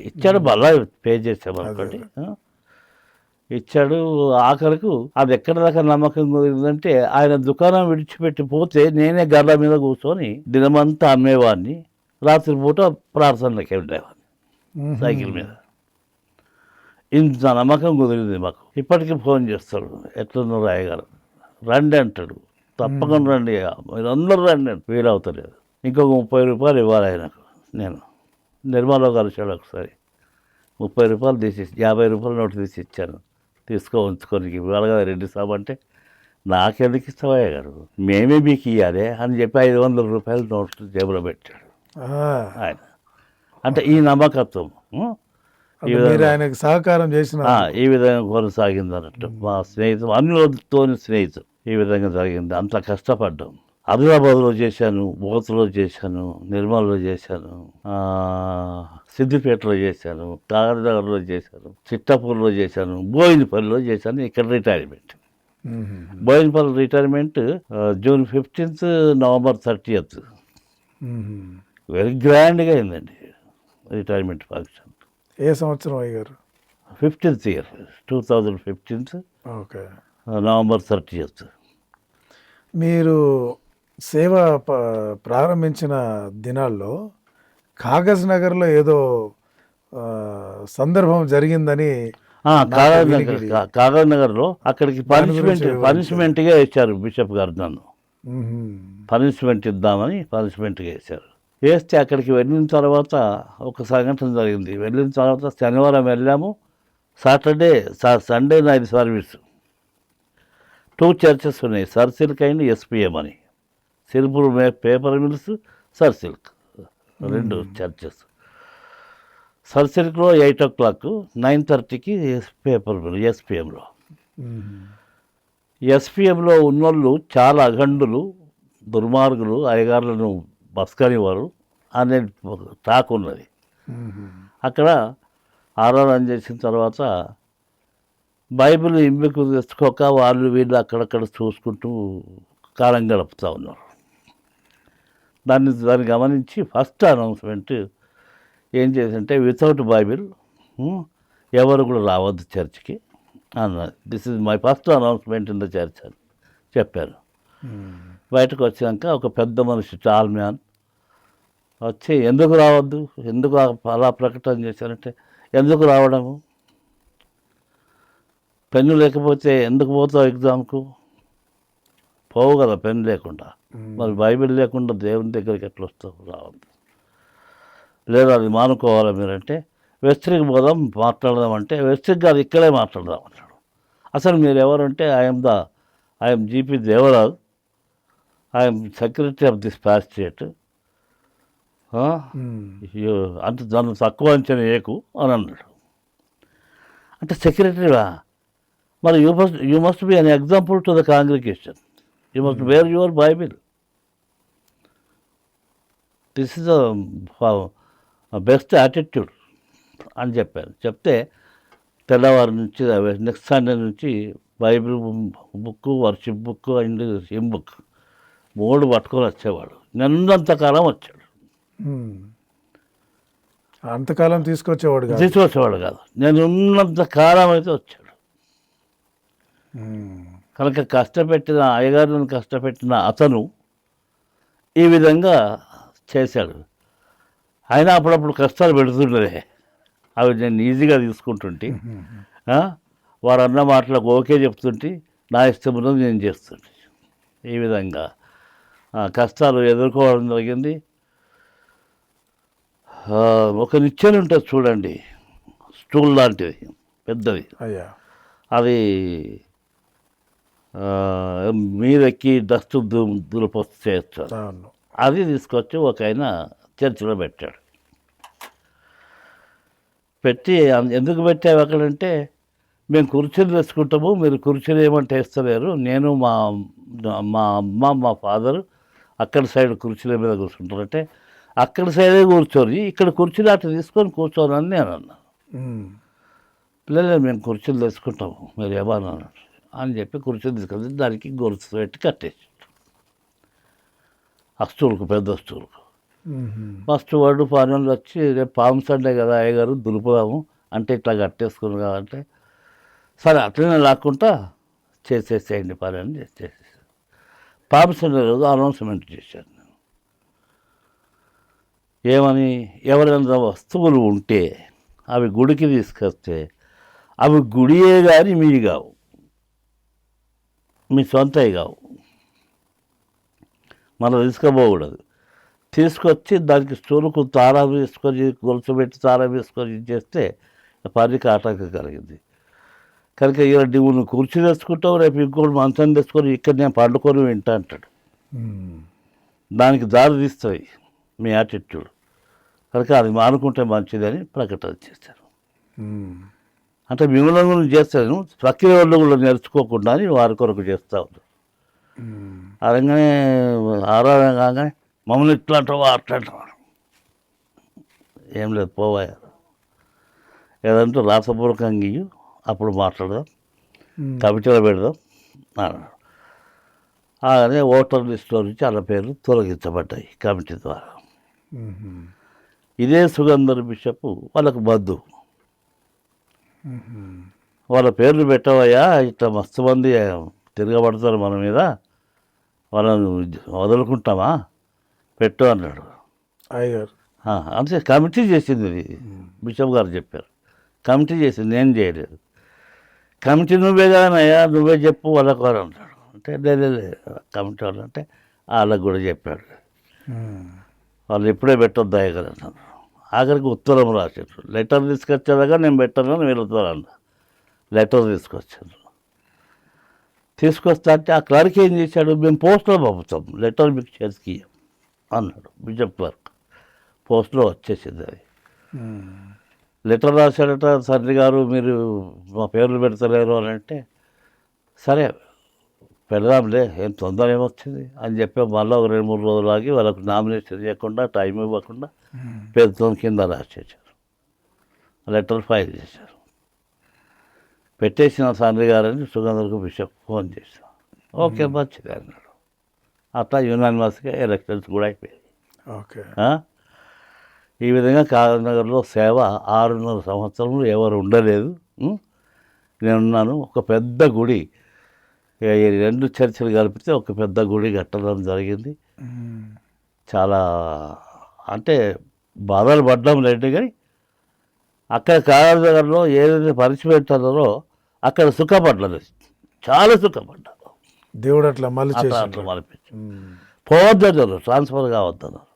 ఇచ్చాడు మళ్ళా పే చేసామనుకోండి. ఇచ్చాడు. ఆఖరకు అది ఎక్కడ దాకా నమ్మకం కుదిరిందంటే ఆయన దుకాణం విడిచిపెట్టి పోతే నేనే గడ్డ మీద కూర్చొని దినమంతా అమ్మేవాడిని, రాత్రిపూట ప్రార్థనలకి వెళ్ళేవాడిని సైకిల్ మీద. ఇంత నమ్మకం కుదిరింది మాకు. ఇప్పటికీ ఫోన్ చేస్తాడు, ఎట్లున్నారు అయ్యగారు, రండి అంటాడు. తప్పకుండా రండి, మీరు అందరూ రండి అంటే వీలవుతలేదు. ఇంకొక 30 రూపాయలు ఇవ్వాలి ఆయనకు. నేను నిర్మల్లో కలిసాడు ఒకసారి, 30 రూపాయలు తీసి 50 రూపాయల నోటు తీసి ఇచ్చాను. ఉంచుకొని ఇవాళ కదా రెడ్డి సాబ్ అంటే, నాకెందుకు ఇస్తావయ్య గారు, మేమే మీకు ఇవ్వాలి అని చెప్పి 500 రూపాయలు నోట్లు జేబులో పెట్టాడు ఆయన. అంటే ఈ నమ్మకత్వం మీరు ఆయనకు సహకారం చేసిన ఈ విధంగా కొనసాగింది అన్నట్టు. మా స్నేహితులు అన్నితోని స్నేహితులు ఈ విధంగా జరిగింది. అంత కష్టపడ్డాం. ఆదిలాబాద్లో చేశాను, బోత్లో చేశాను, నిర్మల్లో చేశాను, సిద్దిపేటలో చేశాను, కాగజ్నగర్లో చేశాను, చిట్టపూర్లో చేశాను, బోయినపల్లిలో చేశాను. ఇక్కడ retirement. Bowenpally retirement June 15th, November 30th. Very గ్రాండ్గా అయిందండి రిటైర్మెంట్ ఫంక్షన్. ఏ సంవత్సరం అయ్యారు? 15th year, 2015, okay. November 30th. మీరు సేవ ప్రారంభించిన దినాల్లో కాగజ్ నగర్లో ఏదో సందర్భం జరిగిందని కాగజ్ నగర్లో అక్కడికి పనిష్మెంట్గా ఇచ్చారు బిషప్ గారు. నన్ను పనిష్మెంట్ ఇద్దామని పనిష్మెంట్గా వేశారు. వేస్తే అక్కడికి వెళ్ళిన తర్వాత ఒక సంఘటన జరిగింది. వెళ్ళిన తర్వాత శనివారం వెళ్ళాము, సండే నైట్ సర్వీసు. 2 చర్చెస్ ఉన్నాయి, సర్ సిల్క్ అండ్ SPM అని. Sirpur paper mills, Sir Silk 2 churches. Sir సిల్క్లో 8 o'clock, 9:30కి పేపర్ మిల్ SPMలో. SPMలో ఉన్నోళ్ళు చాలా అఖండులు, దుర్మార్గులు, అయ్యగారులను బస్కనివారు అనే టాక్ ఉన్నది. అక్కడ ఆరాధన చేసిన తర్వాత బైబిల్ ఇంబికు తెచ్చుకోక వాళ్ళు వీళ్ళు అక్కడక్కడ చూసుకుంటూ కాలం గడుపుతూ ఉన్నారు. దాన్ని గమనించి ఫస్ట్ అనౌన్స్మెంట్ ఏం చేసింటే, వితౌట్ బైబిల్ ఎవరు కూడా రావద్దు చర్చ్కి అన్నది. This is my first announcement in the church అని చెప్పారు. బయటకు వచ్చాక ఒక పెద్ద మనిషి టాల్ మ్యాన్ వచ్చి, ఎందుకు రావద్దు, ఎందుకు అలా ప్రకటన చేశారంటే, ఎందుకు రావడము, పెన్ను లేకపోతే ఎందుకు పోతావు ఎగ్జామ్కు, పోవు కదా పెన్ను లేకుండా. మరి బైబిల్ లేకుండా దేవుని దగ్గరికి ఎట్లా వస్తావు, రావద్దు. లేదా అది మానుకోవాలి మీరంటే, వెస్ట్రీకి పోదాం మాట్లాడదాం అంటే, వెస్ట్రీకి కాదు ఇక్కడే మాట్లాడదాం అన్నాడు. అసలు మీరు ఎవరంటే, I am GP Devaraj, I am secretary of this pastorate, అంటే దాన్ని తక్కువ అంచనా ఏకు అని అన్నాడు. అంటే సెక్రటరీవా, మరి you must be an example to the congregation, you must wear your Bible, this is best attitude అని చెప్పారు. చెప్తే తెల్లవారి నుంచి నెక్స్ట్ సండే నుంచి Bible book, worship book and hymn book 3 పట్టుకొని వచ్చేవాడు. నిన్నంతకాలం వచ్చాడు. అంతకాలం తీసుకొచ్చేవాడు కాదు, నేను ఉన్నంత కాలం అయితే వచ్చాడు. కనుక అయ్యగారులను కష్టపెట్టిన అతను ఈ విధంగా చేశాడు. అయినా అప్పుడప్పుడు కష్టాలు పెడుతుండే, అవి నేను ఈజీగా తీసుకుంటుంటే, వారు అన్న మాటలకు ఓకే చెప్తుంటే, నా ఇష్టం ఉన్నది నేను చేస్తుంటే. ఈ విధంగా కష్టాలు ఎదుర్కోవడం జరిగింది. ఒక నిచ్చెన ఉంటుంది చూడండి, స్టూల్ లాంటిది పెద్దది, అయ్యా. అది మీరెక్కి డస్ట్ దులపొస్తు చేయొచ్చు. అవును. అది తీసుకొచ్చి ఒక ఆయన చర్చిలో పెట్టాడు. పెట్టి ఎందుకు పెట్టావు అక్కడంటే, మేము కుర్చీలు తెచ్చుకుంటాము, మీరు కుర్చీలు ఏమంటే వేస్తలేరు, నేను మా మా అమ్మ మా ఫాదరు అక్కడ సైడ్ కుర్చీల మీద కూర్చుంటారంటే, అక్కడ సైడే కూర్చొని ఇక్కడ కుర్చీలు అట్లా తీసుకొని కూర్చోనని నేను అన్నాను. ఉమ్. లేదు మేము కుర్చీలు తెచ్చుకుంటాము, మీరు ఏమన్నారు అని చెప్పి కుర్చీలు తీసుకొని దానికి గొలుసు పెట్టి కట్టేసి, ఆ స్టూల్కు, పెద్ద స్టూల్కు. ఉమ్. ఫస్ట్ వాడు పనులు వచ్చి, రేపు పాము సండే కదా అయ్యగారు దులుపుదాము అంటే ఇట్లా కట్టేసుకుని కాదంటే, సరే అట్లనే లాక్కుంటా చేసేసేయండి పని అని చేసేసాను. పాము సండే రోజు అనౌన్స్మెంట్ చేశాను నేను. ఏమని, ఎవరైనా వస్తువులు ఉంటే అవి గుడికి తీసుకొస్తే అవి గుడియే కానీ మీవి కావు, మీ సొంతవి కావు, మనం తీసుకుపోకూడదు. తీసుకొచ్చి దానికి స్టూలుకు తాళం వేసుకొని, గొలుసు పెట్టి తాళం వేసుకొని చేస్తే పనికి ఆటంకం కలిగింది. కనుక ఇలా నువ్వు కుర్చీ తెచ్చుకుంటావు, రేపు ఇంకోటి మంచం తెచ్చుకొని ఇక్కడ నేను పండుకొని వింటా అంటాడు. ఉమ్. దానికి దారి తీస్తుంది మీ యాటిట్యూడ్. కనుక అది మానుకుంటే మంచిదని ప్రకటన చేశారు. ఉమ్. అంటే మిమ్మల్ని కూడా చేస్తాను, ప్రక్రియ వాళ్ళు కూడా నేర్చుకోకుండా అని వారి కొరకు చేస్తూ ఉన్నారు. ఉమ్. అనగానే ఆరాధన కాగానే మమ్మల్ని ఇట్లా అంటావా అట్లా అంటావా, ఏం లేదు పోవారు, ఏదంటే రాసపూర్వకంగా ఇయ్యి, అప్పుడు మాట్లాడదాం, ఉమ్. కమిటీలో పెడదాం అన్నాడు. అలానే ఓటర్ లిస్టులో నుంచి అలా పేర్లు తొలగించబడ్డాయి కమిటీ ద్వారా. ఉమ్. ఇదే సుగంధర్ బిషప్ వాళ్ళకు బద్దు, ఉమ్. వాళ్ళ పేర్లు పెట్టవయ్యా, ఇట్లా మస్తు మంది తిరగబడతారు మన మీద, వాళ్ళని వదులుకుంటామా, పెట్టు అన్నాడు. అయ్యగారు. అంతే, కమిటీ చేసింది ఇది, బిషప్ గారు చెప్పారు. కమిటీ చేసింది, నేను చేయలేదు. కమిటీ నువ్వే కాదనయ్యా, నువ్వే చెప్పు వాళ్ళకు అని అన్నాడు. అంటే లేదు కమిటీ వాళ్ళు అంటే వాళ్ళకు కూడా చెప్పాడు. ఉమ్. వాళ్ళు ఇప్పుడే పెట్టొద్దు అయ్యగారు అన్నారు. ఆఖరికి ఉత్తరం రాశారు, లెటర్ తీసుకొచ్చేదాకా నేను పెట్టను అని వెళ్తాను. లెటర్ తీసుకొస్తా అంటే ఆ క్లర్క్ ఏం చేశాడు, మేము పోస్ట్లో పంపుతాం, లెటర్ మీకు చేతికి అన్నాడు బిషప్ క్లర్క్. పోస్ట్లో వచ్చేసింది అది. ఉమ్. లెటర్ రాశాడట, తండ్రి గారు మీరు మా పేర్లు పెడతలేరు అని అంటే, సరే పెడదాంలే, ఏం తొందర ఏమొచ్చింది అని చెప్పి మళ్ళీ ఒక 2-3 రోజులు ఆగి వాళ్ళకు నామినేషన్ చేయకుండా, టైం ఇవ్వకుండా పేరుతో కింద రాసేసారు, లెటర్ ఫైల్ చేశారు. పెట్టేసిన తండ్రి గారని సుగంధర్కు బిషప్ ఫోన్ చేశాను. ఓకే మంచిది అన్నాడు. అట్లా యునానిమస్గా ఎలక్షన్స్ కూడా అయిపోయాయి. ఓకే. ఈ విధంగా కాగజ్నగర్లో సేవ 6.5 సంవత్సరములు ఎవరు ఉండలేదు. నేనున్నాను. ఒక పెద్ద గుడి, ఈ 2 చర్చిలు కలిపితే ఒక పెద్ద గుడి కట్టడం జరిగింది. ఉమ్. చాలా అంటే బాధలు పడ్డాం లేదు, కానీ అక్కడ కాగజ్నగర్లో ఏదైతే పరిచిపెట్టారో అక్కడ సుఖపడ్డారు, చాలా సుఖపడ్డారు. దేవుడు అట్లా మళ్ళీ అట్లా చేసి. అట్లా మరిపించి పోవద్దన్నారు, ట్రాన్స్ఫర్ కావద్దన్నారు.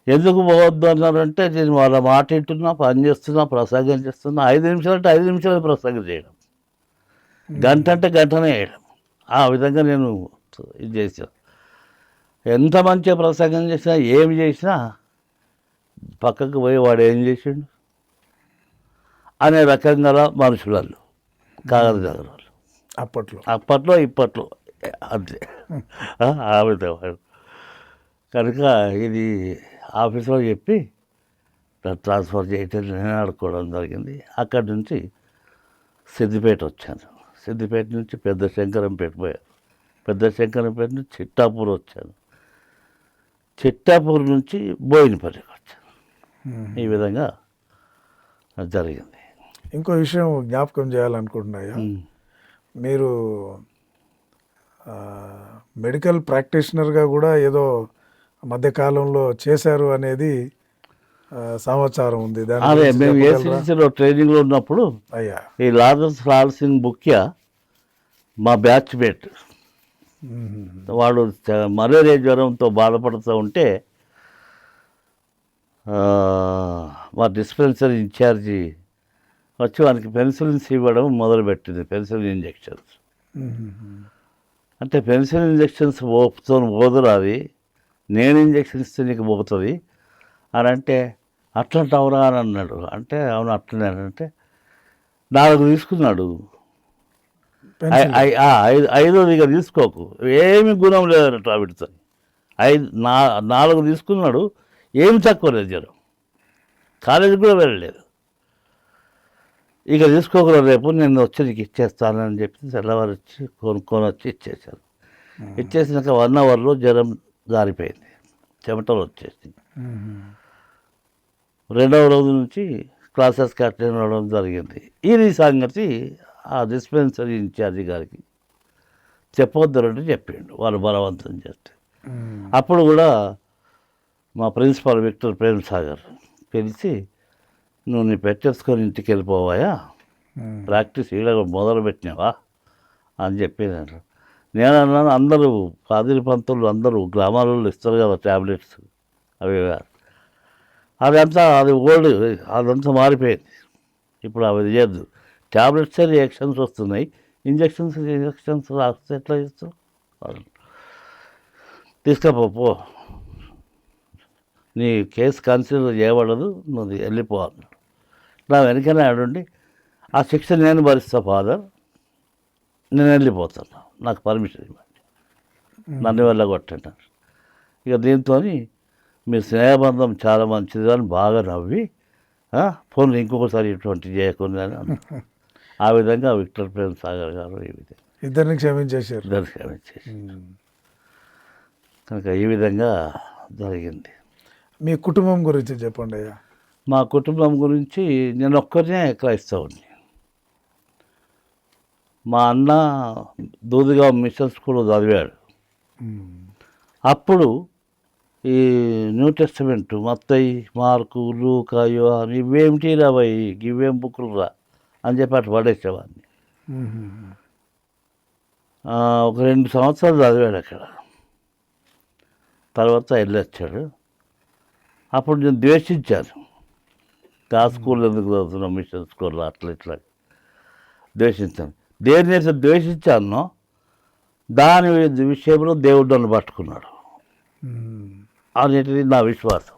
ఎందుకు పోవద్దు అన్నారంటే, నేను వాళ్ళ మాట వింటున్నా, పని చేస్తున్నా, ప్రసంగం చేస్తున్నా. 5 నిమిషాలు అంటే 5 నిమిషాలు ప్రసంగం చేయడం, గంట అంటే గంటనే వేయడం. ఆ విధంగా నేను ఇది చేశాను. ఎంత మంచిగా ప్రసంగం చేసినా, ఏమి చేసినా పక్కకు పోయి వాడు ఏం చేసిండు అనే రకంగా మనుషులు కాగజ్నగర్ వాళ్ళు అప్పట్లో ఇప్పట్లో అంతే. ఆ విధంగా కనుక ఇది ఆఫీస్లో చెప్పి ట్రాన్స్ఫర్ చేయటం నేను ఆడుకోవడం జరిగింది. అక్కడి నుంచి సిద్దిపేట వచ్చాను. సిద్దిపేట నుంచి పెద్ద శంకరంపేట పోయాను. పెద్ద శంకరంపేట నుంచి చిట్టాపూర్ వచ్చాను. చిట్టాపూర్ నుంచి బోయినపల్లికి వచ్చాను. ఈ విధంగా జరిగింది. ఇంకో విషయం జ్ఞాపకం చేయాలనుకుంటున్నాయా, మీరు మెడికల్ ప్రాక్టీషనర్గా కూడా ఏదో మధ్యకాలంలో చేశారు అనేది సమాచారం ఉంది. అదే మేము ఏసీసీలో ట్రైనింగ్లో ఉన్నప్పుడు అయ్యా ఈ లాల్ సింగ్ బుక్యా మా బ్యాచ్ మేట్, వాడు మలేరియా జ్వరంతో బాధపడుతూ ఉంటే ఆ, మా డిస్పెన్సరీ ఇన్ఛార్జి వచ్చి వానికి పెన్సిలిన్స్ ఇవ్వడం మొదలుపెట్టింది, పెన్సిలిన్ ఇంజెక్షన్స్. అంటే పెన్సిలిన్ ఇంజెక్షన్స్ పోదురు అది, నేను ఇంజెక్షన్ ఇస్తే నీకు పోతుంది అని అంటే, అట్లంటావురా అని అన్నాడు. అంటే అవును అట్లనే అంటే 4 తీసుకున్నాడు. పెన్సిల్ 5 ఇక తీసుకోకు, ఏమి గుణం లేదన్నట్టు ఆవిడతో. 4 తీసుకున్నాడు, ఏమి తక్కువ లేదు, జ్వరం, కాలేజీకి కూడా వెళ్ళలేదు. ఇక తీసుకోకరా, రేపు నేను వచ్చి నీకు ఇచ్చేస్తానని చెప్పి తెల్లవారు వచ్చి కొనుక్కొని వచ్చి ఇచ్చేసాను. ఇచ్చేసినాక 1 అవర్లో జ్వరం జారిపోయింది, చెమటలు వచ్చేసి. 2వ రోజు నుంచి క్లాసెస్కి అటెండ్ అవ్వడం జరిగింది. ఇది సంగతి ఆ డిస్పెన్సరీ ఇన్ఛార్జి గారికి చెప్పొద్దురంటే చెప్పిండు, వాళ్ళు బలవంతం చేస్తే. అప్పుడు కూడా మా ప్రిన్సిపాల్ విక్టర్ ప్రేమ్ సాగర్ పిలిచి, నువ్వు నీ పెట్టేసుకొని ఇంటికి వెళ్ళిపోవాయా, ప్రాక్టీస్ ఈడ మొదలు పెట్టినావా అని చెప్పేదంట. నేను అన్నాను, అందరూ పాదిరి పంతులు అందరూ గ్రామాలలో ఇస్తారు కదా ట్యాబ్లెట్స్, అవి అదంతా అది ఓల్డ్, అదంతా మారిపోయింది. ఇప్పుడు అవి చేయద్దు, ట్యాబ్లెట్సే రియాక్షన్స్ వస్తున్నాయి, ఇంజక్షన్స్ రాస్తే ఎట్లా ఇస్తావు, తీసుకపో, నీ కేసు కన్సిడర్ చేయబడదు, నువ్వు వెళ్ళిపో అన్నాడు. నా వెనకనే ఆడుండి, ఆ శిక్ష నేను భరిస్తా ఫాదర్, నేను వెళ్ళిపోతాను, నాకు పర్మిషన్ ఇవ్వండి, నన్ను వెళ్ళగొట్టండి. ఇక దీంతో మీ స్నేహబంధం చాలా మంచిది అని బాగా నవ్వి, ఫోన్ ఇంకొకసారి ఇటువంటి చేయకుండా అని అన్నాడు. ఆ విధంగా విక్టర్ ప్రేమ్ సాగర్ గారు ఈ విధంగా ఇద్దరిని క్షమించేశారు. కనుక ఈ విధంగా జరిగింది. మీ కుటుంబం గురించి చెప్పండి అయ్యా. మా కుటుంబం గురించి నేను ఒక్కరినే క్రైస్తవుని. మా అన్న దూదిగా మిషన్ స్కూల్ చదివాడు. అప్పుడు ఈ న్యూ టెస్టమెంట్ మత్తయి, మార్కు, లూకా, యోహాను ఇవేమిటి రాబాయి, ఇవేం బుక్కులు రా అని చెప్పి అటు పడేసేవాడిని. ఒక 2 సంవత్సరాలు చదివాడు అక్కడ, తర్వాత వెళ్ళొచ్చాడు. అప్పుడు నేను ద్వేషించాను, ఆ స్కూల్ ఎందుకు చదువుతున్నాం, మిషన్ స్కూల్లో అట్లా ఇట్లా ద్వేషించాను. దేనినైతే ద్వేషించానో దాని విషయంలో దేవుడు నన్ను పట్టుకున్నాడు అనేటిది నా విశ్వాసం.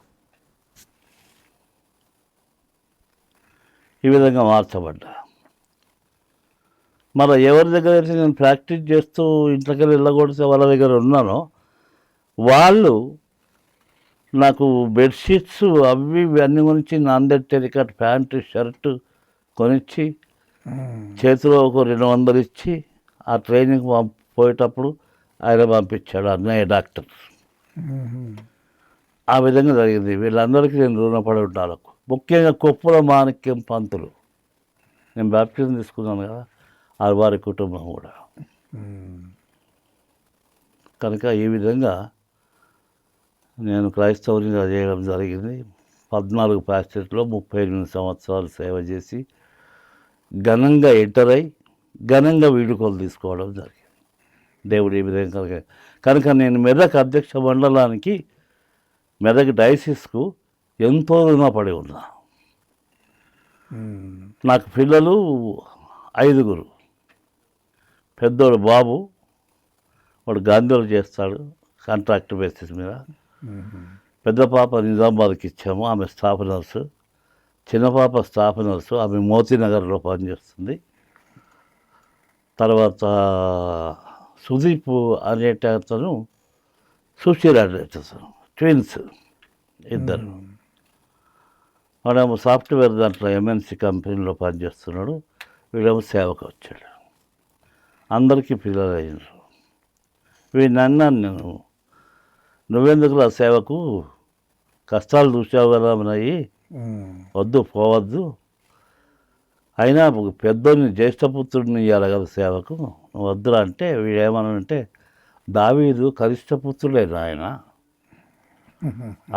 ఈ విధంగా మార్చబడ్డా. మరి ఎవరి దగ్గర అయితే నేను ప్రాక్టీస్ చేస్తూ ఇంట్లోకి వెళ్ళగొడితే వాళ్ళ దగ్గర ఉన్నానో, వాళ్ళు నాకు బెడ్షీట్స్ అవి అన్నీ కొనిచ్చి, నాందేడ్ టెరికాట్ ప్యాంటు షర్టు కొనిచ్చి, చేతిలో ఒక 200 ఇచ్చి, ఆ ట్రైనింగ్ పోయేటప్పుడు ఆయన పంపించాడు, అన్నయ్య డాక్టర్. ఆ విధంగా జరిగింది. వీళ్ళందరికీ నేను రుణపడి ఉండాలి. ముఖ్యంగా కొప్పుల మాణిక్యం పంతులు, నేను బాప్టిజం తీసుకున్నాను కదా, ఆ వారి కుటుంబం కూడా. కనుక ఈ విధంగా నేను క్రైస్తవునిగా చేయడం జరిగింది. 14 ప్యాస్టేట్లో 38 సంవత్సరాలు సేవ చేసి ఘనంగా ఎంటర్ అయి ఘనంగా వీడుకోలు తీసుకోవడం జరిగింది. దేవుడు ఈ విధంగా కనుక నేను మెదక్ అధ్యక్ష మండలానికి, మెదక్ డైసిస్కు ఎంతో రుణపడి ఉన్నా. నాకు పిల్లలు 5. పెద్దోడు బాబు, వాడు గాంధీలో చేస్తాడు కాంట్రాక్ట్ బేసిస్ మీద. పెద్ద పాప నిజామాబాద్కి ఇచ్చాము, ఆమె స్టాఫ్ నర్సు. చిన్న పాప స్టాఫ్ నర్సు, ఆమె మోతీనగర్లో పనిచేస్తుంది. తర్వాత సుదీప్ అనేట అతను సుశీరాడేటను, ట్విన్స్ ఇద్దరు. వాడేమో సాఫ్ట్వేర్ దాంట్లో ఎంఎన్సి కంపెనీలో పనిచేస్తున్నాడు, వీడేమో సేవకు వచ్చాడు. అందరికీ పిల్లలు అయినారు. వీడిని అన్నాను నేను, నువ్వెందుకు ఆ సేవకు, కష్టాలు చూసావు కదా మనవి, వద్దు పోవద్దు, అయినా పెద్దోని జ్యేష్ఠపుత్రుడిని ఇవ్వాలి కదా సేవకు, నువ్వు వద్దురా అంటే వీడేమనంటే, దావీదు కనిష్టపుత్రుడే ఆయన,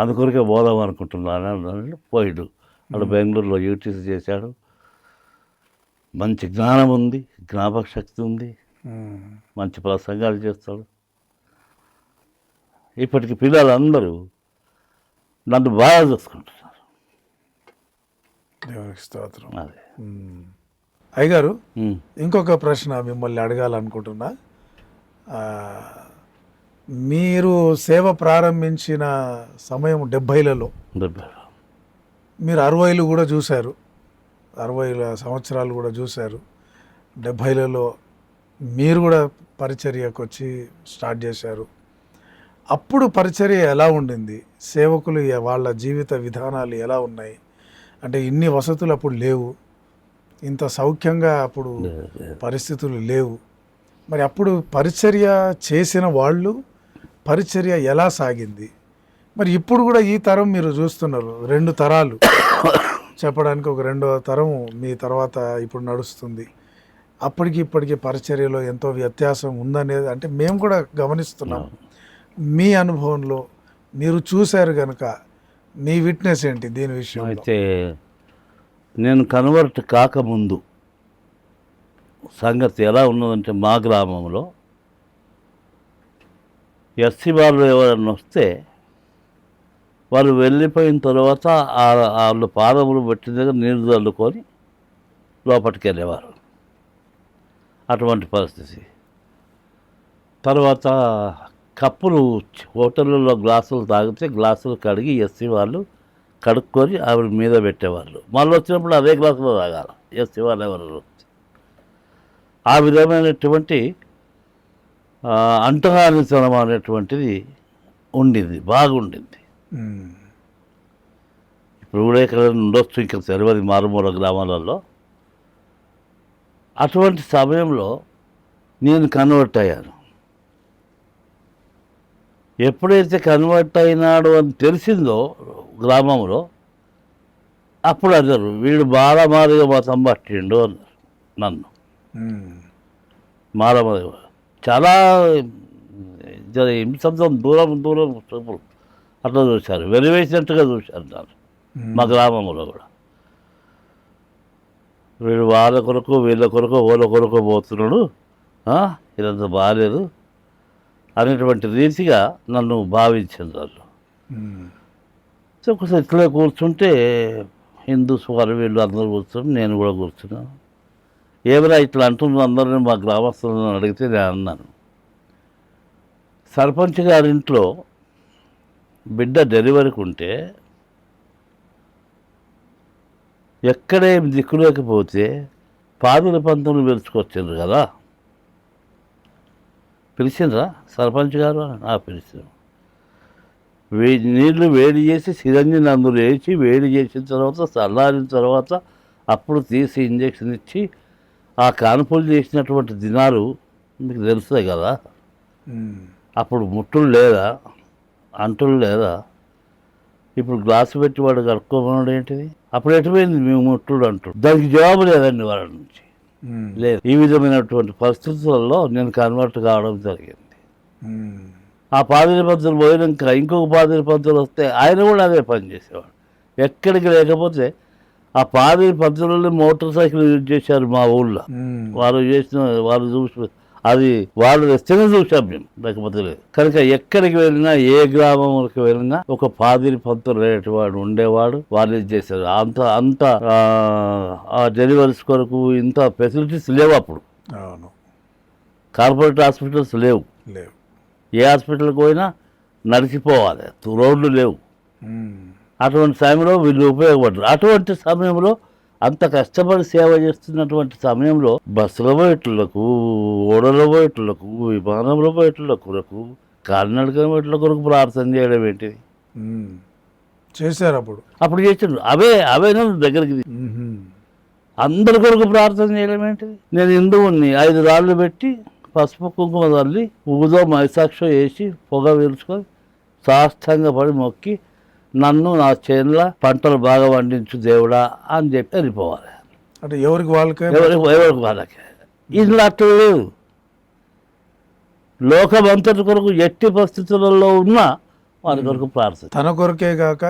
అందుకొరకే పోదాం అనుకుంటున్నాను. పోయిడు. వాడు బెంగళూరులో యూటీసీ చేశాడు. మంచి జ్ఞానం ఉంది, జ్ఞాపక శక్తి ఉంది, మంచి ప్రసంగాలు చేస్తాడు. ఇప్పటికి పిల్లలందరూ నన్ను బాగా చూసుకుంటున్నారు. దేవునికి స్తోత్రం. అదే. అయ్యగారు, ఉమ్. ఇంకొక ప్రశ్న మిమ్మల్ని అడగాలనుకుంటున్నా. ఆ, మీరు సేవ ప్రారంభించిన సమయం 70లలో, మీరు 60లు కూడా చూశారు, 60 సంవత్సరాలు కూడా చూశారు. 70లలో మీరు కూడా పరిచర్యకు వచ్చి స్టార్ట్ చేశారు. అప్పుడు పరిచర్య ఎలా ఉండింది? సేవకులు వాళ్ళ జీవిత విధానాలు ఎలా ఉన్నాయి? అంటే ఇన్ని వసతులు అప్పుడు లేవు, ఇంత సౌఖ్యంగా అప్పుడు పరిస్థితులు లేవు. మరి అప్పుడు పరిచర్య చేసిన వాళ్ళు పరిచర్య ఎలా సాగింది? మరి ఇప్పుడు కూడా ఈ తరం మీరు చూస్తున్నారు, 2 తరాలు చెప్పడానికి, ఒక 2వ తరం మీ తర్వాత ఇప్పుడు నడుస్తుంది. అప్పటికి ఇప్పటికి పరిచర్యలో ఎంతో వ్యత్యాసం ఉందనేది అంటే మేము కూడా గమనిస్తున్నాం. మీ అనుభవంలో మీరు చూశారు కనుక మీ విట్నెస్ ఏంటి దీని విషయంలో? అయితే నేను కన్వర్ట్ కాకముందు సంగతి ఎలా ఉన్నదంటే, మా గ్రామంలో ఎస్సీ వాళ్ళు ఎవరన్నా వస్తే వాళ్ళు వెళ్ళిపోయిన తర్వాత వాళ్ళు పాదములు పెట్టిన దగ్గర నీళ్ళు చల్లుకొని లోపలికి వెళ్ళేవారు. అటువంటి పరిస్థితి. తర్వాత కప్పులు హోటళ్ళలో గ్లాసులు తాగితే గ్లాసులు కడిగి ఎస్సీ వాళ్ళు కడుక్కొని ఆవిడ మీద పెట్టేవాళ్ళు. మళ్ళీ వచ్చినప్పుడు అదే గ్లాసులో తాగాలి ఎస్సీ వాళ్ళు ఎవరు. ఆ విధమైనటువంటి అంటరానితనం అనేటువంటిది ఉండింది, బాగుండింది. ఇప్పుడు కూడా ఇక్కడ ఉండొచ్చు, ఇంకా తెలియదు మారుమూల గ్రామాలలో. అటువంటి సమయంలో నేను కన్వర్ట్ అయ్యాను. ఎప్పుడైతే కన్వర్ట్ అయినాడు అని తెలిసిందో గ్రామంలో, అప్పుడు అన్నారు వీడు మారమారిగా మతం పట్టిండు అన్నారు నన్ను. మారమారిగా చాలా హింసంతో దూరం దూరం చూపులు అట్లా చూశారు, వెలివేసినట్టుగా చూశారు నన్ను. మా గ్రామంలో కూడా వీడు వాళ్ళ కొరకు వీళ్ళ కొరకు వాళ్ళ కొరకు పోతున్నాడు, ఇదంతా బాగాలేదు అనేటువంటి రీతిగా నన్ను భావించారు వాళ్ళు. సో ఒకసారి ఇట్లా కూర్చుంటే హిందూస్ వాళ్ళు వీళ్ళు అందరూ కూర్చొని నేను కూడా కూర్చున్నాను. ఏమైనా ఇట్లా అంటున్న అందరినీ మా గ్రామస్తులను అడిగితే నేను అన్నాను, సర్పంచ్ గారింట్లో బిడ్డ డెలివరీకి ఉంటే ఎక్కడే దిక్కులేకపోతే పాదుల పంతులు పిలుచుకొచ్చారు కదా. పిలిచిండ్రా సర్పంచ్ గారు? పిలిచారు. నీళ్లు వేడి చేసి సిరంజిని అందులో వేసి వేడి చేసిన తర్వాత చల్లారిన తర్వాత అప్పుడు తీసి ఇంజక్షన్ ఇచ్చి ఆ కాన్పులు చేసినటువంటి దినాలు మీకు తెలుస్తాయి కదా. అప్పుడు ముట్టులు లేదా, అంటులు లేదా. ఇప్పుడు గ్లాసు పెట్టి వాడు కడుక్కోమన్నాడు ఏంటిది? అప్పుడు ఎటుపోయింది మేము ముట్టుడు అంటాడు. దానికి జవాబు లేదండి వాళ్ళ నుంచి, లేదు. ఈ విధమైనటువంటి పరిస్థితులలో నేను కన్వర్ట్ కావడం జరిగింది. ఆ పాదిరి పంతులు పోయినాక ఇంకొక పాదిరి పంతులు వస్తే ఆయన కూడా అదే పని చేసేవాడు. ఎక్కడికి లేకపోతే ఆ పాదిరి పంతులని మోటార్ సైకిల్ యూజ్ చేశారు మా ఊళ్ళో. వారు చేసిన వాళ్ళు చూసి అది వాళ్ళు తెస్తేనే చూసాం మేము, లేకపోతే లేదు. కనుక ఎక్కడికి వెళ్ళినా ఏ గ్రామంకి వెళ్ళినా ఒక పాదిరి పంతులు అనేటివాడు ఉండేవాడు. వాళ్ళు ఇది చేశారు. అంత ఆ డెలివరీస్ కొరకు ఇంత ఫెసిలిటీస్ లేవు అప్పుడు. కార్పొరేట్ హాస్పిటల్స్ లేవు. ఏ హాస్పిటల్కి పోయినా నడిచిపోవాలి, రోడ్లు లేవు. అటువంటి సమయంలో వీళ్ళు ఉపయోగపడరు. అటువంటి సమయంలో అంత కష్టపడి సేవ చేస్తున్నటువంటి సమయంలో బస్సులో పోయేట్లకు, ఓడలో పోయేట్లకు, విమానంలో పోయేట్ల కొరకు, కాలినడక పోయేట్ల కొరకు ప్రార్థన చేయడం ఏంటిది చేశారు. అప్పుడు చేసిండ్రు. అవే దగ్గరికి అందరి కొరకు ప్రార్థన చేయడం ఏంటిది? నేను హిందువుని 5 రాళ్ళు పెట్టి పసుపు కుంకుమ తల్లి ఊదో మైసాక్ష వేసి పొగ పీల్చుకొని సాష్టంగా పడి మొక్కి నన్ను నా చేనుల పంటలు బాగా పండించు దేవుడా అని చెప్పి వెళ్ళిపోవాలి. అంటే ఎవరికి వాళ్ళకే ఇంట్లో అట్లా లేదు. లోకమంతటి కొరకు ఎట్టి పరిస్థితులలో ఉన్నా వారి కొరకు ప్రార్థన, తన కొరకే కాక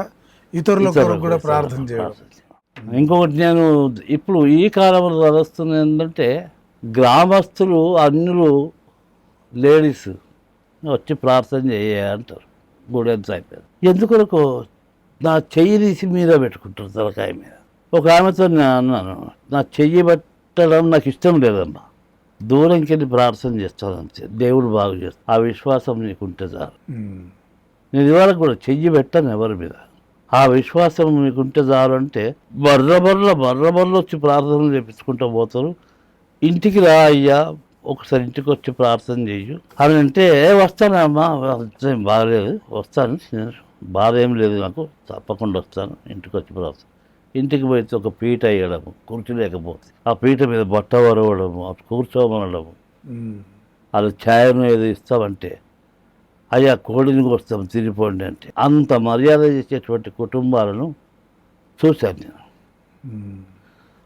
ఇతరుల కొరకు కూడా ప్రార్థన చేయడం. ఇంకొకటి నేను ఇప్పుడు ఈ కాలంలో చదువుతున్న ఏంటంటే, గ్రామస్తులు అన్యులు లేడీస్ వచ్చి ప్రార్థన చేయ అంటారు. గుడి ఎంత అయిపోయారు. ఎందుకొరకు నా చెయ్యి తీసి మీద పెట్టుకుంటారు తలకాయ మీద. ఒక ఆమెతో నేను అన్నాను, నా చెయ్యి పెట్టడం నాకు ఇష్టం లేదమ్మా, దూరంకి వెళ్ళి ప్రార్థన చేస్తాను అంతే, దేవుడు బాగు చేస్తాను, ఆ విశ్వాసం నీకుంటే చాలు. నేను ఇవాళ కూడా చెయ్యి పెట్టాను ఎవరి మీద, ఆ విశ్వాసం మీకుంటే చాలు అంటే బర్ర వచ్చి ప్రార్థనలు చేపించుకుంటూ పోతారు. ఇంటికి రా అయ్యా, ఒకసారి ఇంటికి వచ్చి ప్రార్థన చెయ్యు అని అంటే, వస్తానమ్మా, బాగలేదు, వస్తాను, బాధ ఏం లేదు నాకు, తప్పకుండా వస్తాను, ఇంటికి వచ్చి ప్రార్థన. ఇంటికి పోతే ఒక పీట వేయడము, కుర్చీ లేకపోతే ఆ పీట మీద బట్ట వరవడము, కూర్చోమనడము, అది ఛాయను ఏదో ఇస్తామంటే అయ్యా కోడిని వస్తాం తిరిగిపోండి అంటే, అంత మర్యాద చేసేటువంటి కుటుంబాలను చూశాను నేను.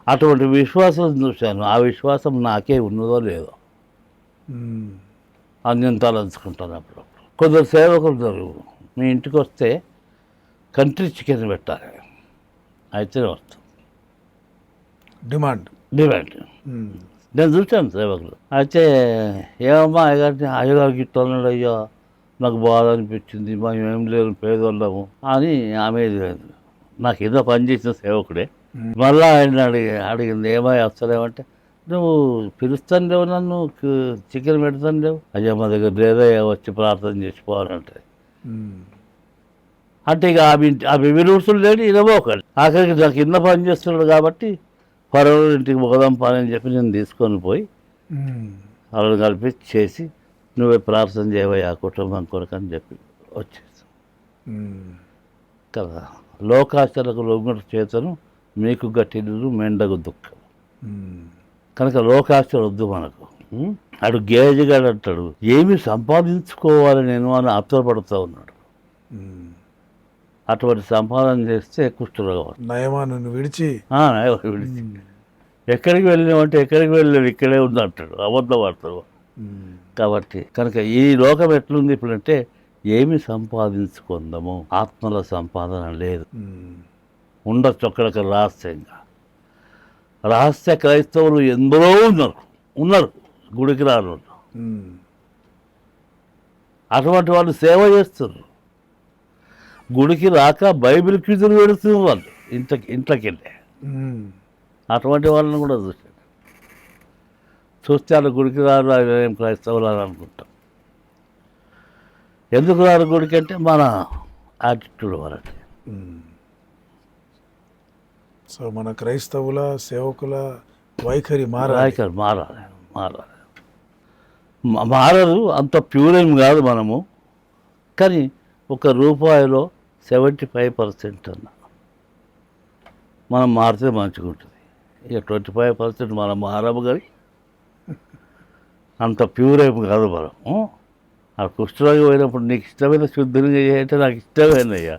అటువంటి విశ్వాసం చూశాను. ఆ విశ్వాసం నాకే ఉన్నదో లేదో అని నేను తలంచుకుంటాను అప్పుడప్పుడు. కొందరు సేవకులు మీ ఇంటికి వస్తే కంట్రీ చికెన్ పెట్టాలి, అయితేనే వస్తాం. డిమాండ్. నేను చూశాను సేవకులు. అయితే ఏమమ్మా అయ్యగారికి ఇట్లా ఉన్నాడు, అయ్యో నాకు బాధ అనిపించింది, మేము ఏం లేదు పేదోళ్ళము అని ఆమె నాకు ఏదో పనిచేసిన సేవకుడే. మళ్ళీ ఆయన అడిగింది ఏమై వస్తలేమంటే, నువ్వు పిలుస్తాను లేవు, నన్ను చికెన్ పెడతాను లేవు, అయ్యా మా దగ్గర లేదయ్యా, వచ్చి ప్రార్థన చేసిపోవాలంటే. అంటే ఇక ఆమె విరుసులు లేని ఇరవోకండి. ఆఖరికి నాకు కింద పని చేస్తున్నాడు కాబట్టి పరవాడు ఇంటికి పోదాం పని అని చెప్పి నేను తీసుకొని పోయి వాళ్ళని కలిపి చేసి, నువ్వే ప్రార్థన చేయవయ్యా ఆ కుటుంబం కొరకు అని చెప్పి వచ్చేసి కదా. లోకాశలకు లొంగుట చేతను మీకు గట్టిలు మెండగు దుఃఖం. కనుక లోకాశలు వద్దు మనకు. అడు గేజగాడు అంటాడు, ఏమి సంపాదించుకోవాలి నేను అని ఆత్రపడుతూ ఉన్నాడు. అటువంటి సంపాదన చేస్తే కుష్ఠరోగం నయమాను విడిచి విడిచి ఎక్కడికి వెళ్ళినామంటే ఎక్కడికి వెళ్ళలేదు, ఇక్కడే ఉంది అంటాడు, అబద్ధం ఆడతాడు. కాబట్టి కనుక ఈ లోకం ఎట్లుంది ఇప్పుడంటే, ఏమి సంపాదించుకుందాము, ఆత్మల సంపాదన లేదు. ఉండొచ్చు అక్కడక్కడ రహస్యంగా. రహస్య క్రైస్తవులు ఎందరో ఉన్నారు గుడికి రాను. అటువంటి వాళ్ళు సేవ చేస్తున్నారు. గుడికి రాక బైబిల్ క్విజులు పెడుతున్నారు వాళ్ళు ఇంట్లోకి వెళ్ళి. అటువంటి వాళ్ళని కూడా చూస్తే వాళ్ళు గుడికి రారు, ఏం క్రైస్తవులు అని అనుకుంటాం. ఎందుకు రారు గుడికి అంటే మన యాటిట్యూడ్ వాళ్ళకి. సో మన క్రైస్తవుల సేవకుల వైఖరి మారదు. అంత ప్యూర్ ఏం కాదు మనము, కానీ ఒక రూపాయిలో 75% అన్న మనం మారితే మంచిగా ఉంటుంది. ఇక 25% మనం మారము, కానీ అంత ప్యూర్ ఏం కాదు మనం. ఆ కుష్ఠరోగి పోయినప్పుడు నీకు ఇష్టమైన శుద్ధిని చేయాలంటే నాకు ఇష్టమేనయ్యా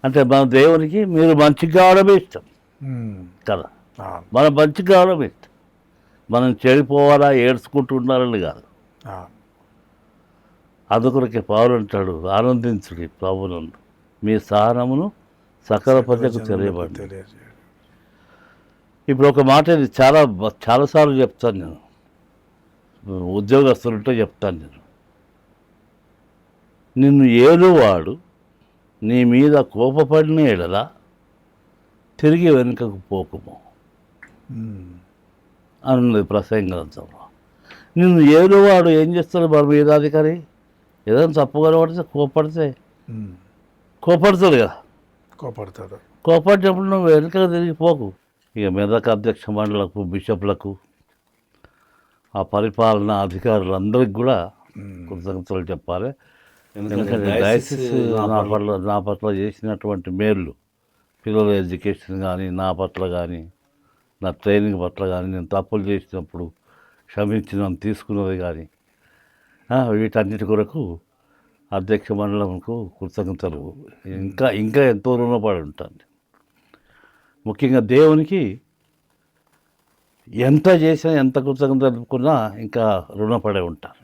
అంటే, మన దేవునికి మీరు మంచిగా కావడమే ఇష్టం కదా. మనం మంచిగా కావడమే ఇష్టం, మనం చెడిపోవాలా ఏడ్చుకుంటూ ఉండాలని కాదు. అందుకొరకే పౌలు అంటాడు, ఆనందించుడి ప్రభువునందు, మీ సహనమును సకల ప్రజలకు తెలియబడి. ఇప్పుడు ఒక మాట ఇది చాలాసార్లు చెప్తాను నేను, ఉద్యోగస్తులుంటే చెప్తాను నేను, నిన్ను ఏలువాడు నీ మీద కోపపడిన ఎడలా తిరిగి వెనుకకు పోకుము అన్నది ప్రసంగ గ్రంథంలో. నిన్ను ఏలువాడు ఏం చేస్తాడు మన మీద అధికారి, ఏదైనా తప్పు కనబడితే కోపడతాడు కదా, కోపడినప్పుడు నువ్వు వెనుకకు తిరిగిపోకు. ఇక మెదక్ అధ్యక్ష మండలకు, బిషప్లకు, ఆ పరిపాలనా అధికారులందరికీ కూడా కృతజ్ఞతలు చెప్పాలి. ఎందుకంటే డయాసిస్ నా పట్ల చేసినటువంటి మేళ్ళు, పిల్లల ఎడ్యుకేషన్ కానీ, నా పట్ల కానీ, నా ట్రైనింగ్ పట్ల కానీ, నేను తప్పులు చేసినప్పుడు క్షమించిన తీసుకున్నది కానీ, వీటన్నిటి కొరకు అధ్యక్ష మండలంకు కృతజ్ఞతలు ఇంకా ఎంతో రుణపడి ఉంటాను. ముఖ్యంగా దేవునికి ఎంత చేసినా, ఎంత కృతజ్ఞత తెలుపుకున్నా ఇంకా రుణపడే ఉంటాను.